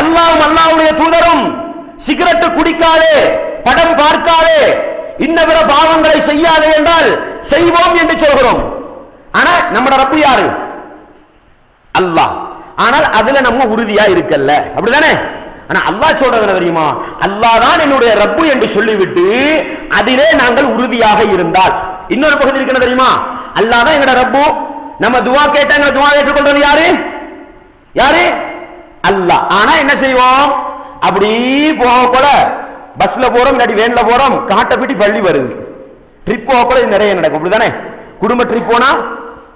அல்லாஹ்வும் அல்லாஹ்வுடைய தூதரும் சிகரெட் குடிக்காதே, படம் பார்க்காதே, இன்ன பிற பாவங்களை செய்யாதே என்றால் செய்வோம் என்று சொல்கிறோம். ஆனா நம்ம ரப்பு யாரு? அல்லாஹ். ஆனால் அதுல நம்ம உறுதியா இருக்கல்ல அப்படிதானே? ஆனா அல்லாஹ் சொல்றது தெரியுமா? அல்லாஹ் தான் என்னுடைய ரப்பு என்று சொல்லிவிட்டு அதிலே நாங்கள் உறுதியாக இருந்தால், இன்னொரு பகுதி இருக்கிறது தெரியுமா? அல்லாஹ் தான் எங்கட ரப்பு, நம்ம துஆ கேட்டாங்க, துஆ ஏற்றுக்கொள்றது யாரு? யாரு? அல்லாஹ். ஆனா என்ன செய்வோம்? அப்படி போக போல பஸ்ல போறோம், இல்லாட்டி வேன்ல போறோம், காட்டப்பிட்டி பள்ளி வருது. ட்ரிப் போக போல நிறைய நடக்கும் அப்படிதானே? குடும்ப ட்ரிப் போனா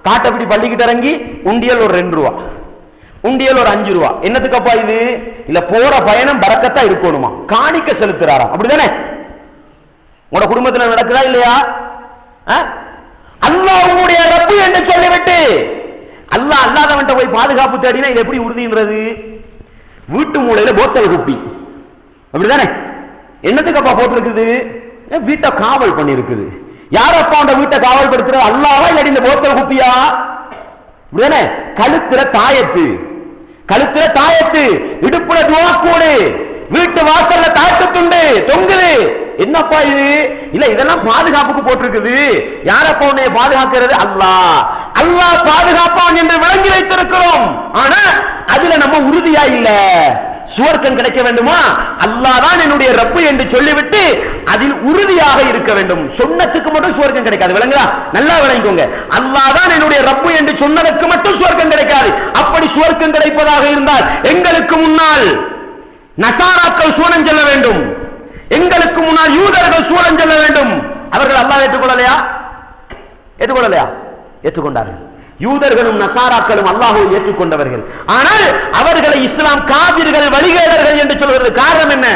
காட்டப்பிட்டி பள்ளிக்கிட்ட இறங்கி உண்டியல் ஒரு 2 ரூபா, உண்டியல் ஒரு 5 ரூபா. என்னத்துக்கப்பா இது? இல்ல போற பயணம் பரக்கத்தா இருக்கணுமா, காணிக்க செலுத்துறாரா அப்படிதானே? உங்களோட குடும்பத்துல நடக்குதா இல்லையா? அல்லாஹ் உங்களுடைய ரப்பு என்று சொல்லிவிட்டு அல்லாஹ் அல்லாதவன்ட்ட போய் பாதுகாப்பு தேடினா இது எப்படி உறுதின்றது? வீட்டு மூலையில போத்தல் குப்பி அப்படிதானே? என்னத்துக்கப்பா போட்டிருக்குது? வீட்டை காவல் பண்ணி இருக்குது. யாரப்பா அந்த வீட்டை காவல் படுத்துற? அல்லாஹ்வா இல்லாட்டி இந்த போத்தல் குப்பியா? அப்படிதானே? கழுத்துல தாயத்து, கழுத்துல தாயத்து, இடுப்புல துவாக்கூடு, வீட்டு வாசல்ல தாட்டு துண்டு தொங்குது. என்னப்பா இது? இல்ல இதெல்லாம் பாதுகாப்புக்கு போட்டிருக்குது. யாரப்பா உன்னை பாதுகாக்கிறது? அல்லாஹ். அல்லாஹ் பாதுகாப்பான் என்று விளங்கி வைத்திருக்கிறோம். ஆனா அதுல நம்ம உறுதியா இல்ல. சுவர்க்கம் கிடைக்க வேண்டுமா? அல்லாஹ் தான் என்னுடைய ரப்பு என்று சொல்லிவிட்டு அதில் உறுதியாக இருக்க வேண்டும். சொன்னதுக்கு மட்டும் சுவர்க்கம் கிடைக்காது. விளங்குதா? நல்லா விளங்கிக்கோங்க. அல்லாஹ் தான் என்னுடைய ரப்பு என்று சொன்னதற்கு மட்டும் சுவர்க்கம் கிடைக்காது. அப்படி சுவர்க்கம் கிடைப்பதாக இருந்தால் எங்களுக்கு முன்னால் நசாராக்கள் சூனம் செல்ல வேண்டும், எங்களுக்கு முன்னால் யூதர்கள் சூனம் செல்ல வேண்டும். அவர்கள் அல்லாஹ் ஏற்றுக்கொள்ளலையா? ஏற்றுக்கொள்ளலையா? ஏற்றுக்கொண்டார்கள். யூதர்களும் நசாராக்களும் அல்லாஹ்வை ஏற்றுக்கொண்டவர்கள். ஆனால் அவர்களை இஸ்லாம் காபிர்கள், வழிகேடர்கள் என்று சொல்கிறது. காரணம் என்ன?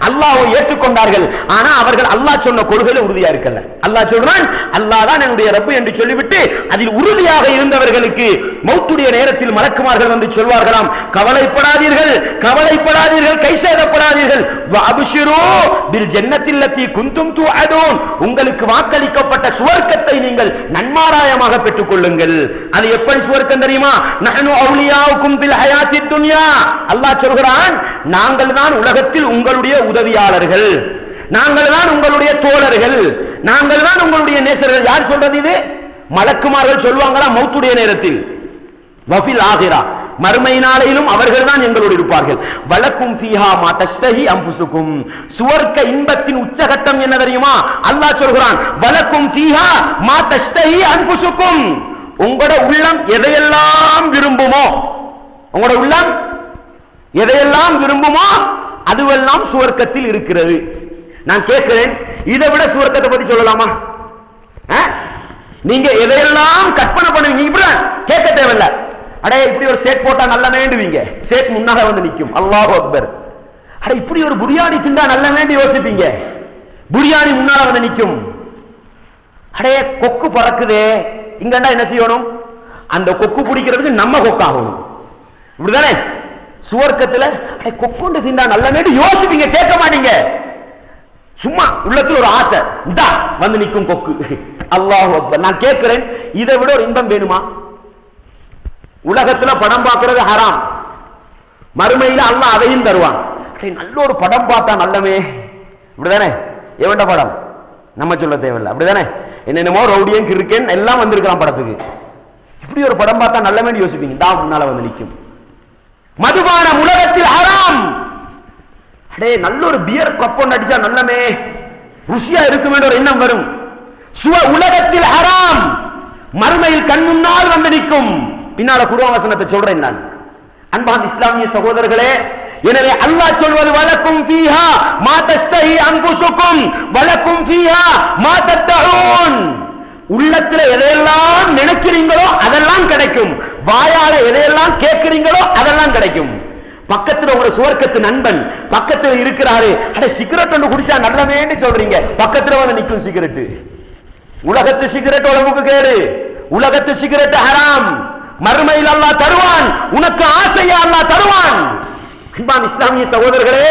அல்லாஹ்வை ஏற்றுக்கொண்டார்கள். ஆனா அவர்கள் அல்லாஹ் சொன்ன கொள்கையில உறுதியா இருக்கல. அல்லாஹ் சொல்றான் அல்லாஹ் தான் என்னுடைய ரப்பு என்று சொல்லிவிட்டு அதில் உறுதியாக இருந்தவர்களுக்கு மௌத்துடைய நேரத்தில் மலக்குமார்கள் வந்து சொல்வார்களாம், கவலைப்படாதீர்கள், கவலைப்படாதீர்கள், கை சேதப்படாதீர்கள், வஅப்ஷிரு பில் ஜன்னத்தில் லத்தி குந்தும் துஅதூன், உங்களுக்கு வாக்களிக்கப்பட்ட சுவர்க்கத்தை நீங்கள் நன்மாராயமாக பெற்றுக் கொள்ளுங்கள். அது எப்படி சுவர்க்கம் தெரியுமா? நஹ்னு அவுலியாவுக்கும் பில் ஹயாத்தித் துன்யா. அல்லாஹ் சொல்கிறான், நாங்கள் தான் உலகத்தில் உங்களுடைய உதவியாளர்கள், நாங்கள் தான் உங்களுடைய தோழர்கள், நாங்கள் தான் உங்களுடைய நேசர்கள். யார் சொல்றது இது? மலக்குமார்கள் சொல்வாங்களா மௌத்துடைய நேரத்தில். வஃபில் ஆகிரா, மறுமை நாளையிலும் அவர்கள் தான் எங்களோடு இருப்பார்கள். வலக்கும் ஃபீஹா மா தஸ்தஹி அன்ஃபுசுக்கும், சுவர்க்க இன்பத்தின் உச்சகட்டம் என்ன தெரியுமா? அல்லாஹ் சொல்கிறான், வலக்கும் ஃபீஹா மா தஸ்தஹி அன்ஃபுசுக்கும், உங்களோட உள்ளம் எதையெல்லாம் விரும்புமோ, உங்களோட உள்ளம் எதையெல்லாம் விரும்புமோ அதுவெல்லாம் சுவர்க்கத்தில் இருக்கிறது. நான் கேட்கிறேன், இதை விட சுவர்க்கத்தை பத்தி சொல்லலாமா? நீங்க எதையெல்லாம் கற்பனை பண்ணுவீங்க? இப்படி கேட்க தேவையில்ல. அடே இப்படி ஒரு சேட் போட்டா நல்ல வேண்டுவீங்க, சேட் முன்னால வந்து நிக்கும். அல்லாஹு அக்பர். அடே இப்படி ஒரு பிரியாணி திண்டா நல்ல வேண்டி யோசிப்பீங்க, பிரியாணி முன்னால வந்து நிக்கும். அடே கொக்கு பறக்குதே, இங்கண்டா என்ன செய்யணும்? அந்த கொக்கு பிடிக்கிறதுக்கு நம்ம கொக்காகணும். இப்படிதானே சுவர்க்கத்துல கொக்குண்டு திண்டா நல்ல வேண்டி யோசிப்பீங்க, கேட்க மாட்டீங்க. சும்மா உள்ளத்துல ஒரு ஆசை, இந்தா வந்து நிக்கும் கொக்கு. அல்லாஹு அக்பர். நான் கேட்கிறேன், இதை விட ஒரு இன்பம் வேணுமா? உலகத்துல படம் பார்க்கிறது ஹராம், மறுமையில அல்லாஹ் அதையும் தருவான். நல்ல ஒரு படம் பார்த்தா நல்லமே, இப்படிதானே? எவன்ட படம் நம்ம சொல்ல தேவையில்லை, அப்படிதானே? என்னென்னமோ ரவுடியன் கிரிக்கெட் எல்லாம் வந்திருக்கலாம் படத்துக்கு. இப்படி ஒரு படம் பார்த்தா நல்லமே யோசிப்பீங்க, தான் முன்னால வந்து நிற்கும். மதுபானம் உலகத்தில் ஹராம். அடே நல்ல ஒரு பியர் கப் ஒன்று அடிச்சா நல்லமே, ருசியா இருக்குமே ஒரு எண்ணம் வரும். உலகத்தில் ஹராம், மறுமையில் கண் முன்னால் வந்து நிற்கும். பின்னால குர்ஆன் வசனத்தை சொல்றேன் நான். அன்பான இஸ்லாமிய சகோதரர்களே, எனவே அல்லாஹ் சொல்வது வலக்கும் ஃபீஹா மா தஸ்தஹி அன்ஃபுசுக்கும் வலக்கும் ஃபீஹா மா தத்தஊன். உள்ளத்துல எதையெல்லாம் நினைக்கிறீங்களோ அதெல்லாம் கிடைக்கும், வாயால எதையெல்லாம் கேட்கிறீங்களோ அதெல்லாம் கிடைக்கும். பக்கத்துல உங்க சுவர்க்கத்து நண்பன் பக்கத்துல இருக்கிறாரு, அட சிகரெட் ஒன்று குடிச்சா நல்லவேன்னு சொல்றீங்க, பக்கத்துல வந்து நிக்கும் சிகரெட். உலகத்து சிகரெட் உடம்புக்கு கேடு, உலகத்து சிகரெட் ஹராம். மறுமையில் அல்லாஹ் தருவான், உனக்கு ஆசையா அல்லாஹ் தருவான். இஸ்லாமிய சகோதரர்களே,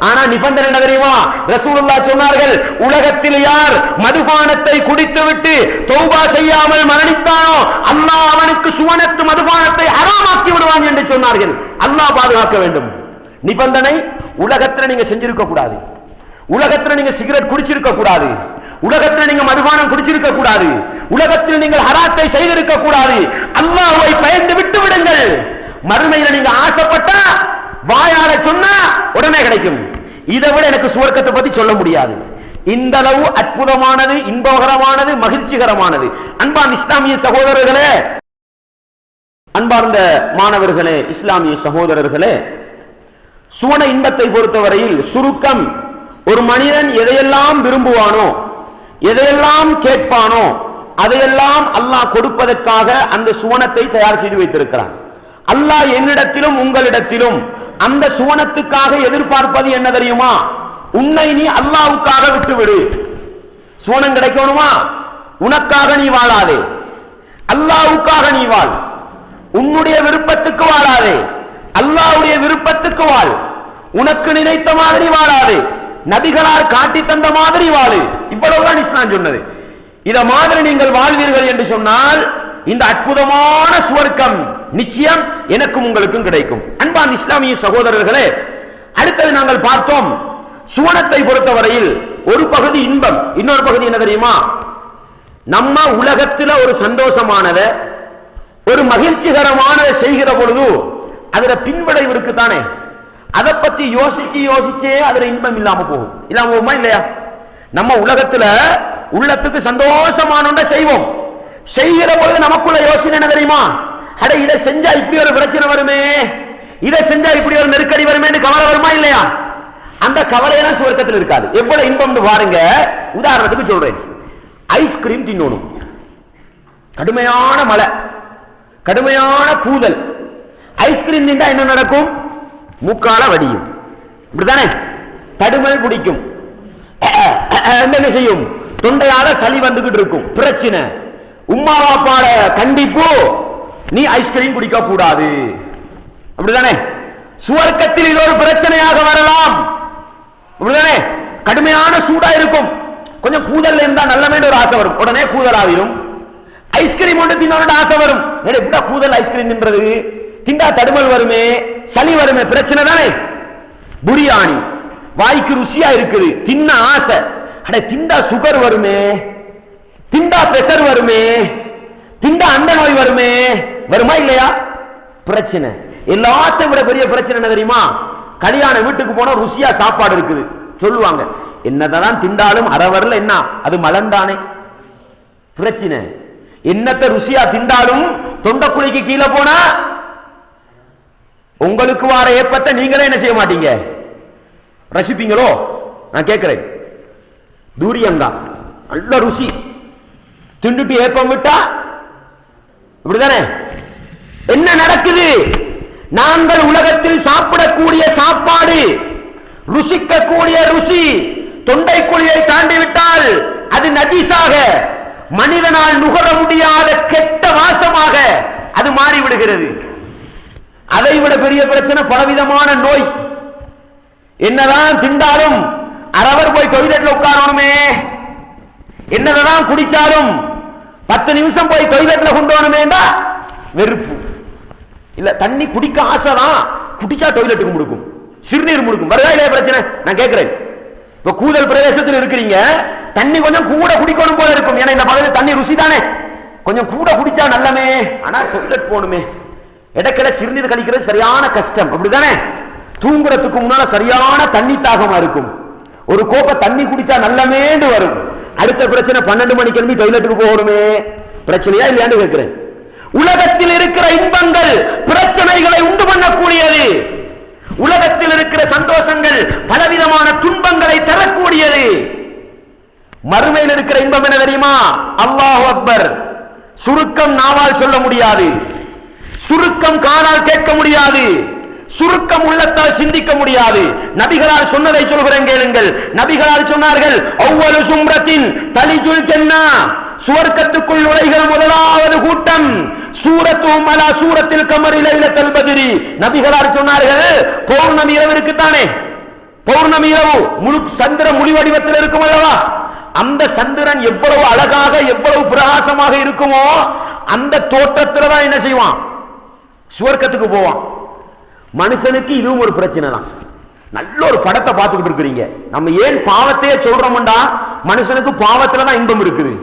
ஆனா நிபந்தனை என்ன தெரியுமா? ரசூலுல்லாஹ் சொன்னார்கள், உலகத்தில் யார் மதுபானத்தை குடித்துவிட்டு தௌபா செய்யாமல் மரணித்தானோ அல்லாஹ் அவனுக்கு சுவனத்து மதுபானத்தை ஹராமாக்கி விடுவான் என்று சொன்னார்கள். அல்லாஹ் பாதுகாக்க வேண்டும். நிபந்தனை, உலகத்தில் நீங்க செஞ்சிருக்க கூடாது, உலகத்தில் நீங்க சிகரெட் குடிச்சிருக்க கூடாது, உலகத்தில் நீங்க மதுபானம் குடிச்சிருக்க கூடாது, உலகத்தில் நீங்கள் ஹராத்தை செய்திருக்க கூடாது. அல்லாஹ்வை பயந்து விட்டு விடுங்கள். மறுமையில நீங்க ஆசைப்பட்டா வாயால சொன்னா உடனே கிடைக்கும். இதை விட எனக்கு சுவர்க்கத்தை பத்தி சொல்ல முடியாது. இந்த அளவு அற்புதமானது, இன்பகரமானது, மகிழ்ச்சிகரமானது. அன்பான இஸ்லாமிய சகோதரர்களே, அன்பார்ந்த மாணவர்களே, இஸ்லாமிய சகோதரர்களே, சுவன இன்பத்தை பொறுத்தவரையில் சுருக்கம், ஒரு மனிதன் எதையெல்லாம் விரும்புவானோ, எதையெல்லாம் கேட்பானோ அதையெல்லாம் அல்லாஹ் கொடுப்பதற்காக அந்த சுவனத்தை தயார் செய்து வைத்திருக்கிறான். அல்லாஹ் என்னிடத்திலும் உங்களிடத்திலும் அந்த சுவனத்துக்காக எதிர்பார்ப்பது என்ன தெரியுமா? உன்னை நீ அல்லாஹ்வுக்காக விட்டுவிடு. சுவனம் கிடைக்கணுமா? உனக்காக நீ வாழாதே, அல்லாஹ்வுக்காக நீ வாழ். உன்னுடைய விருப்பத்துக்கு வாழாதே, அல்லாஹ்வுடைய விருப்பத்துக்கு வாழ். உனக்கு நினைத்த மாதிரி வாழாதே, நபிகளார் காட்டி தந்த மாதிரி வாழு. இவ்வளவுதான் இஸ்லாம் சொன்னது. இத மாதிரி நீங்கள் வாழ்வீர்கள் என்று சொன்னால் இந்த அற்புதமான சுவர்க்கம் நிச்சயம் எனக்கும் உங்களுக்கும் கிடைக்கும். அன்பான இஸ்லாமிய சகோதரர்களே, அடுத்தது நாங்கள் பார்த்தோம், சுவனத்தை பொறுத்தவரையில் ஒரு பகுதி இன்பம், இன்னொரு பகுதி என்ன தெரியுமா? நம்ம உலகத்தில் ஒரு சந்தோஷமானதை, ஒரு மகிழ்ச்சிகரமானதை செய்கிற பொழுது அதுல பின்விளைவு இருக்குத்தானே, அதை பத்தி யோசிச்சு யோசிச்சே அதுல இன்பம் இல்லாம போகும். இல்லாம போகுமா இல்லையா? நம்ம உலகத்துல உள்ளத்துக்கு சந்தோஷமான செய்வோம், செய்கிற பொழுது நமக்குள்ள யோசனை என்ன தெரியுமா? அட இதை செஞ்சா இப்படி ஒரு பிரச்சனை வருமே, இதை செஞ்சா இப்படி ஒரு நெருக்கடி வருமே கவலை வருமா இல்லையா? அந்த கவலையெல்லாம் சுவர்க்கத்தில் இருக்காது. எவ்வளவு இன்பம் பாருங்க. உதாரணத்துக்கு சொல்றேன், ஐஸ்கிரீம் தின்னணும், கடுமையான மழை, கடுமையான கூதல், ஐஸ்கிரீம் தின்றா என்ன நடக்கும்? மூக்கால வடியும், இப்படிதானே? தடுமல் பிடிக்கும், என்ன செய்யும்? தொண்டையால சளி வந்துகிட்டு இருக்கும், பிரச்சனை. உம்மா பாப்பாட கண்டிப்பு, நீ ஐஸ்கிரீம் குடிக்க கூடாது, அப்படிதானே? சுவர்க்கத்தில் இது ஒரு பிரச்சனையாக வரலாம், அப்படிதானே? கடுமையான சூடா இருக்கும், கொஞ்சம் கூதல் இருந்தா நல்லமே ஒரு ஆசை வரும், உடனே கூதல் ஆகிரும். ஐஸ்கிரீம் ஒன்று தின்னோட ஆசை வரும், எப்படா கூதல் ஐஸ்கிரீம் தின்றது, திண்டா தடுமல் வருமே, சளி வருமே, பிரச்சனை தானே? பிரியாணி வாய்க்கு ருசியா இருக்குது, தின்ன ஆசை, அட திண்டா சுகர் வருமே, திண்டா பிரஷர் வருமே, திண்டா அந்த நோய் வருமே, வருமா இல்லையா? பிரச்சனை. எல்லாத்தையும் விட பெரிய பிரச்சனை என்ன தெரியுமா? கல்யாண வீட்டுக்கு போனா ருசியா சாப்பாடு இருக்குது சொல்லுவாங்க, என்னதான் திண்டாலும் அரவரில் என்ன அது மலந்தானே, பிரச்சனை. என்னத்தை ருசியா திண்டாலும் தொண்டக்குழிக்கு கீழே போனா உங்களுக்கு வார ஏப்பத்தை நீங்களே என்ன செய்ய மாட்டீங்க, ரசிப்பீங்களோ? நான் கேட்கிறேன். தூரியங்கா நல்ல ருசி, திண்டுட்டு ஏப்பம் விட்டா இப்படிதானே, என்ன நடக்குது? நாங்கள் உலகத்தில் சாப்பிடக்கூடிய சாப்பாடு, ருசிக்கக்கூடிய ருசி தொண்டை குழியை தாண்டிவிட்டால் அது நஜீஸாக, மனிதனால் நுகர முடியாத கெட்ட வாசமாக அது மாறிவிடுகிறது. அதை விட பெரிய பிரச்சனை பலவிதமான நோய். என்னதான் திண்டாலும் அரவர் போய் டொய்லெட்ல உட்காரணுமே, என்னதான் குடிச்சாலும் 10 நிமிஷம் போய் டொய்லெட்ல கொண்டு வரணுமேண்டா வெறுப்பு. இல்ல தண்ணி குடிக்க ஆசைதான், குடிச்சா டொய்லெட்டுக்கு முடுக்கும், சிறுநீர் முடுக்கும். வருதா இல்லையா பிரச்சனை? நான் கேட்கிறேன். இப்ப கூதல் பிரதேசத்தில் இருக்கிறீங்க, தண்ணி கொஞ்சம் கூட குடிக்கணும் போல இருக்கும். ஏன்னா இந்த பகுதியில் தண்ணி ருசி தானே, கொஞ்சம் கூட குடிச்சா நல்லமே, ஆனா டொய்லெட் போகணுமே. இடக்கிட சிறுநீர் கழிக்கிறது சரியான கஷ்டம், அப்படிதானே? தூங்குறதுக்கு முன்னால சரியான தண்ணி தாகமா இருக்கும். ஒரு கோப்பை தண்ணி குடிச்சா நல்லமேண்டு வரும். அடுத்த பிரச்சனை 12 மணிக்கு கிளம்பி டொய்லெட்டுக்கு போகணுமே. பிரச்சனையா இல்லையான்னு கேட்கிறேன். உலகத்தில் இருக்கிற இன்பங்கள் பிரச்சனைகளை உண்டு பண்ணக்கூடியது. உலகத்தில் இருக்கிற சந்தோஷங்கள் பலவிதமான துன்பங்களை தரக்கூடியது. மறுமையில் இருக்கிற இன்பம் என்ன தெரியுமா? அல்லாஹு அக்பர். சுருக்கம் நாவால் சொல்ல முடியாது, சுருக்கம் காதால் கேட்க முடியாது, சுருக்கம் உள்ளத்தால் சிந்திக்க முடியாது. நபிகளால் சொன்னதை சொல்கிறேன் கேளுங்கள். நபிகளால் சொன்னார்கள், அவ்வளவு சும்ரத்தின் தலிஜுல் ஜன்னா, சுவர்க்கத்துக்குள் நுழைகிற முதலாவது கூட்டம் சூரத்தும் அலா சூரத்தில் கமரி லைலத்துல் பத்ரி. நபிகளார் சொன்னார்கள், பௌர்ணமி இரவு இருக்குதானே, பௌர்ணமி இரவு முழு சந்திரன் முழு வடிவத்தில் இருக்கும் அல்லவா, அந்த சந்திரன் எவ்வளவு அழகாக எவ்வளவு பிரகாசமாக இருக்குமோ அந்த தோற்றத்தில் தான் என்ன செய்வான்? சுவர்க்கத்துக்கு போவான். மனுஷனுக்கு இதுவும் ஒரு பிரச்சனை தான். நல்ல ஒரு படத்தை பார்த்துக்கிட்டு இருக்கிறீங்க. நம்ம ஏன் பாவத்தையே சொல்றோம்டா, மனுஷனுக்கு பாவத்துல தான் இன்பம் இருக்குது.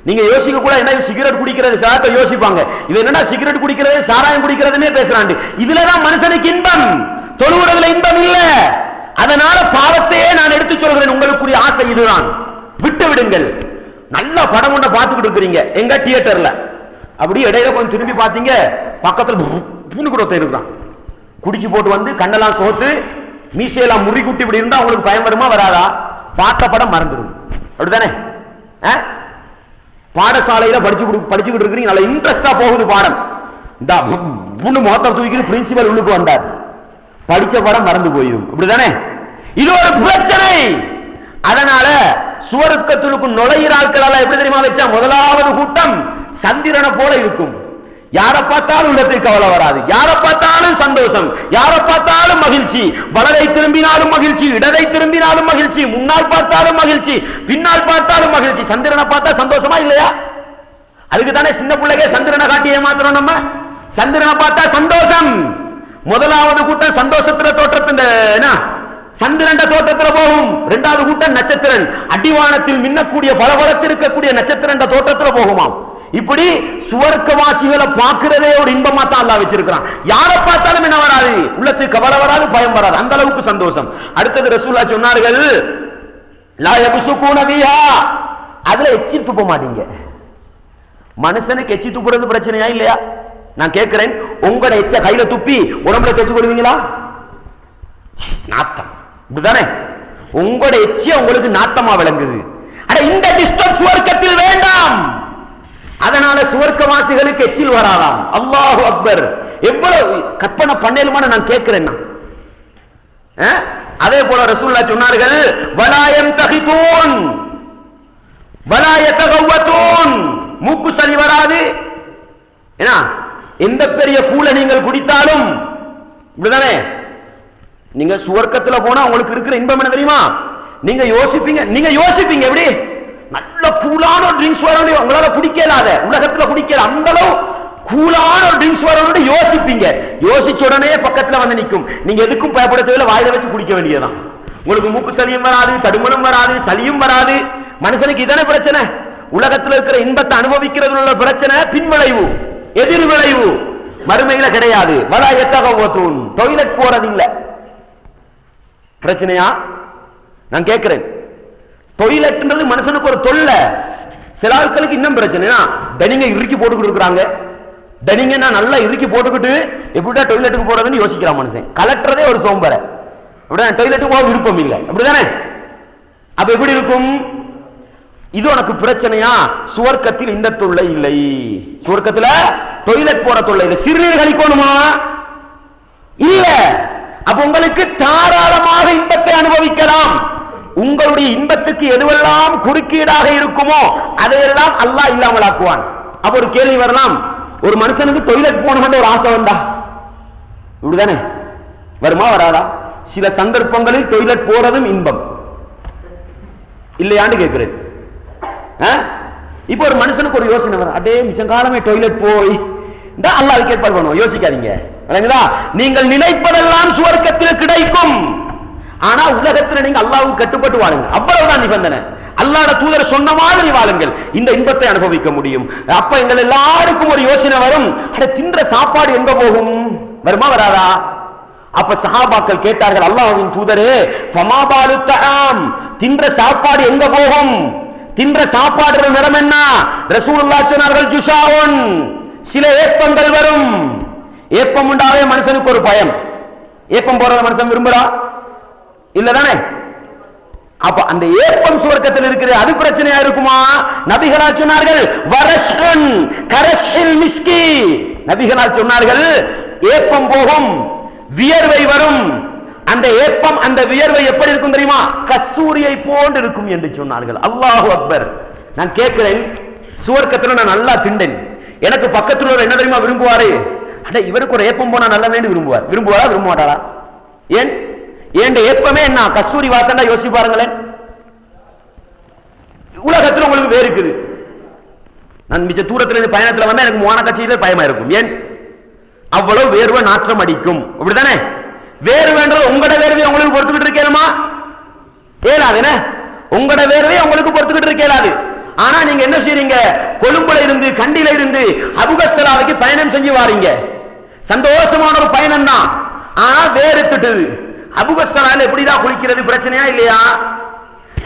நீங்க யோசிக்க கூட, என்ன சிகரெட் குடிக்கிறது சாத்த யோசிப்பாங்க, இது என்னன்னா சிகரெட் குடிக்கிறது சாராயம் குடிக்கிறதுனே பேசுறாங்க. இதுலதான் மனுஷனுக்கு இன்பம், தொழுவுறதுல இன்பம் இல்ல. அதனால பாவத்தையே நான் எடுத்து சொல்கிறேன். உங்களுக்குரிய ஆசை இதுதான், விட்டு விடுங்கள். நல்ல படம் ஒன்றை பார்த்துக்கிட்டு இருக்கிறீங்க எங்க தியேட்டர்ல, அப்படி இடையில கொஞ்சம் திரும்பி பார்த்தீங்க, பக்கத்துல பூனுக்குறத்தை இருக்கிறான், குடிச்சு போட்டு வந்து கண்ணெல்லாம் சோத்து மீசையெல்லாம் முறி குட்டி இப்படி இருந்தா உங்களுக்கு பயம் வருமா வராதா? பார்த்த படம் மறந்துடும், அப்படித்தானே? பாடசாலையில படிச்சுக்கிட்டு இருக்கிறீங்க, நல்ல இன்ட்ரெஸ்டா போகுது பாடம், இந்த புண்ணு மொத்த தூக்கி பிரின்சிபல் உள்ளுக்கு வந்தார், படிச்ச படம் மறந்து போயிடும், அப்படித்தானே? இது ஒரு பிரச்சனை. அதனால சுவர்க்கத்துக்கு நுழைகிற ஆட்கள் எப்படி தெரியுமா வச்சா, முதலாவது கூட்டம் சந்திரனை போல இருக்கும். யாரை பார்த்தாலும் உள்ளத்துக்கு கவலை வராது, யாரை பார்த்தாலும் சந்தோஷம், யாரை பார்த்தாலும் மகிழ்ச்சி, வலதை திரும்பினாலும் மகிழ்ச்சி, இடதை திரும்பினாலும் மகிழ்ச்சி, முன்னால் பார்த்தாலும் மகிழ்ச்சி, பின்னால் பார்த்தாலும் மகிழ்ச்சி. சந்திரனை பார்த்தா சந்தோஷமா இல்லையா? அதுக்கு தானே சின்ன பிள்ளைங்க சந்திரனை காட்டி ஏமாத்துறோம். நம்ம சந்திரனை பார்த்தா சந்தோஷம். முதலாவது கூட்டம் சந்தோஷத்துல தோற்றத்தின் சந்திரன் தோற்றத்துல போகும். இரண்டாவது கூட்டம் நட்சத்திரன், அடிவானத்தில் மின்னக்கூடிய பலபலத்தில் இருக்கக்கூடிய நட்சத்திரன் தோற்றத்துல போகுமாம். இப்படி சுவர்க்கவாசிகளை பார்க்கிறதே ஒரு இன்பமா தான் அல்லாஹ் வச்சிருக்கிறான். யாரை பார்த்தாலும் என்ன வராது, உள்ளத்துக்கு கவலை வராது, பயம் வராது, அந்த அளவுக்கு சந்தோஷம். அடுத்தது ரசூலுல்லாஹ் சொன்னார்கள், லா யப்சுகூன பிஹா, அதுல எச்சி துப்ப மாட்டீங்க. மனுஷனுக்கு எச்சி துப்புறது பிரச்சனையா இல்லையா? நான் கேட்கிறேன், உங்களோட எச்ச கையில துப்பி உடம்புல தேய்ச்சி கொள்வீங்களா? நாத்தம், இப்படிதானே? உங்களோட எச்சி உங்களுக்கு நாத்தமா விளங்குது. அட இந்த டிஸ்டர்ப் சுவர்க்கத்தில் வேண்டாம். அதனால சுவர்க்கவாசிகளுக்கு எச்சில் வராதாம். அல்லாஹு அக்பர். எவ்வளவு கற்பனை பண்ணலுமான நான் கேட்கிறேன். அதே போல ரசூலுல்லாஹ் சொன்னார்கள், வலாயம் தகிதூன் வலாயதகவதூன், மூக்கு சளி வராது. ஏன்னா எந்த பெரிய பூல நீங்கள் குடித்தாலும் இப்படிதானே, நீங்க சுவர்க்கத்துல போனா உங்களுக்கு இருக்கிற இன்பம் என்ன தெரியுமா? நீங்க யோசிப்பீங்க எப்படி நல்ல கூலான ஒரு ட்ரிங்க்ஸ் வரணும், உங்களால குடிக்கலாத, உலகத்துல குடிக்கல அந்த அளவு கூலான ஒரு ட்ரிங்க்ஸ் வரணும் யோசிப்பீங்க. யோசிச்ச உடனே பக்கத்துல வந்து நிற்கும். நீங்க எதுக்கும் பயப்பட தேவையில்லை, வாயில வச்சு குடிக்க வேண்டியதுதான். உங்களுக்கு மூக்கு சளியும் வராது, தடுமலும் வராது, சளியும் வராது. மனுஷனுக்கு இதான பிரச்சனை. உலகத்தில் இருக்கிற இன்பத்தை அனுபவிக்கிறது உள்ள பிரச்சனை பின்விளைவு, எதிர் விளைவு. மறுமையில கிடையாது. வலா யத்தகவதூன், டாய்லெட் போறது இல்ல. பிரச்சனையா? நான் கேட்கிறேன். டாய்லெட்ன்றது மனுஷனுக்கு ஒரு தொல்லை. சில ஆட்களுக்கு இன்னும் பிரச்சனைனா டனிங்க இறுக்கி போட்டுக்கிட்டு இருக்கிறாங்க. டனிங்க நல்லா இறுக்கி போட்டுக்கிட்டு எப்படிடா டாய்லெட்டுக்கு போறதுன்னு யோசிக்கிறான் மனுஷன். கலெக்டரே ஒரு சோம்பரை, அப்படிதான் டாய்லெட்டுக்கு போக விருப்பம் இல்லை, அப்படிதானே? அப்ப எப்படி இருக்கும்? இது உனக்கு பிரச்சனையா? சுவர்க்கத்தில் இந்த தொல்லை இல்லை. சுவர்க்கத்துல டொய்லெட் போற தொல்லை இல்ல. சிறுநீர் கழிக்கணுமா? இல்ல. அப்ப உங்களுக்கு தாராளமாக இன்பத்தை அனுபவிக்கலாம். உங்களுடைய இன்பத்துக்கு எதுவெல்லாம் குறுக்கீடாக இருக்குமோ அதையெல்லாம் அல்லாஹ் இல்லாமல் ஆக்குவான். அப்ப ஒரு கேள்வி வரலாம், ஒரு மனுஷனுக்கு டொய்லெட் போகணும்னு ஒரு ஆசை வந்தா இப்படிதானே வருமா வராதா? சில சந்தர்ப்பங்களில் டொய்லெட் போறதும் இன்பம் இல்லையான்னு கேட்கிறேன். இப்ப ஒரு மனுஷனுக்கு ஒரு யோசனை வரும், அடே மிச்சங்காலமே டொய்லெட் போய் அல்லாஹ் கேட்பார் பண்ணுவோம். யோசிக்காதீங்க. நீங்கள் நினைப்பதெல்லாம் சுவர்க்கத்தில் கிடைக்கும். ஆனா உலகத்தில் நீங்க அல்லாஹ்வுக்கு கட்டுப்பட்டு வாழுங்க, அவ்வளவுதான் நிபந்தனை. அல்லாஹ்வுடைய தூதர் சொன்ன மாதிரி வாழுங்கள், இந்த இன்பத்தை அனுபவிக்க முடியும். அப்ப எங்கள் எல்லாருக்கும் ஒரு யோசனை வரும், அட தின்ற சாப்பாடு எங்க போகும்? வருமா வராதா? அப்ப சஹாபாக்கள் கேட்டார்கள், அல்லாஹ்வின் தூதரே ஃபமாபாலு தஆம், தின்ற சாப்பாடு எங்க போகும்? தின்ற சாப்பாடு நிறம் என்ன? ரசூலுல்லாஹ் சொன்னார்கள், ஜுஷாவுன், சில ஏப்பங்கள் வரும். ஏப்பம் உண்டாவே மனுஷனுக்கு ஒரு பயம். ஏப்பம் போறத மனுஷன் விரும்புறா இல்லதானே? அப்ப அந்த ஏப்பம் சுவர்க்கத்தில் இருக்கிறது, அது பிரச்சனையா இருக்குமா? நபிகளார் சொன்னார்கள், வரஷன் கரஷில் மிஸ்கி, நபிகளார் சொன்னார்கள் ஏப்பம் போகும், வியர்வை வரும். அந்த ஏப்பம் அந்த வியர்வை எப்படி இருக்கும் தெரியுமா? கஸ்தூரியை போன்று இருக்கும் என்று சொன்னார்கள். அல்லாஹு அக்பர். நான் கேட்கிறேன், சுவர்க்கத்தில் நான் நல்லா திண்டேன், எனக்கு பக்கத்தில் ஒரு என்ன தெரியுமா விரும்புவாரு? அட இவருக்கு ஒரு ஏப்பம் போனா நல்ல வேண்டி விரும்புவார். விரும்புவாரா விரும்ப மாட்டாரா? ஏன்? ஏன் ஏப்பமே என்ன கஸ்தூரி வாசனை யோசி பாருங்களேன். உலகத்தில் உங்களுக்கு வேறு இருக்குது. நான் மிச்ச தூரத்தில் இருந்து பயணத்தில் வந்தா எனக்கு மோன கட்சியில பயமா இருக்கும். ஏன்? அவ்வளவு வேர்வை நாற்றம் அடிக்கும். அப்படித்தானே? வேர்வைன்றது உங்களோட வேர்வை உங்களுக்கு பொறுத்துக்கிட்டு இருக்கேனுமா? ஏலாது. உங்களோட வேர்வை உங்களுக்கு பொறுத்துக்கிட்டு இருக்கேலாது. ஆனா நீங்க என்ன செய்றீங்க? கொழும்புல இருந்து கண்டில இருந்து அபுபஸ்ஸலாவுக்கு பயணம் செஞ்சு வாரீங்க. சந்தோஷமான ஒரு பயணம் தான். ஆனா வேர்த்துட்டது. அபுபஸ்ஸலால எப்படிதான் குளிக்கிறது? பிரச்சனையா இல்லையா?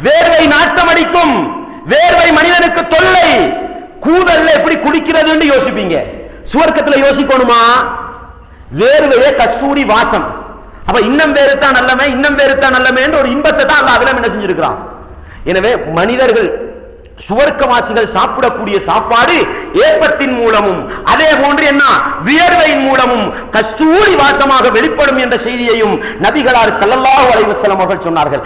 வேர்வை நாட்டம் அடிக்கும். வேர்வை மனிதனுக்கு தொல்லை. கூதல்ல எப்படி குளிக்கிறதுன்னு யோசிப்பீங்க. சுவர்க்கத்துல யோசிக்கணுமா? வேர்வையே கஸ்தூரி வாசம். அப்ப இன்னும் வேறுத்தா நல்லமே, இன்னும் வேறுத்தா நல்லமே என்ற ஒரு இன்பத்தை தான் அல்லாஹ் அதுல என்ன செஞ்சிருக்கிறான். எனவே மனிதர்கள் சுவர்க்கவாசிகள் சாப்பிடக்கூடிய சாப்பாடு ஏப்பத்தின் மூலமும் அதே போன்று என்ன வியர்வையின் மூலமும் கஸ்தூரி வாசமாக வெளிப்படும் என்ற செய்தியையும் நபிகளார் ஸல்லல்லாஹு அலைஹி வஸல்லம் அவர்கள் சொன்னார்கள்.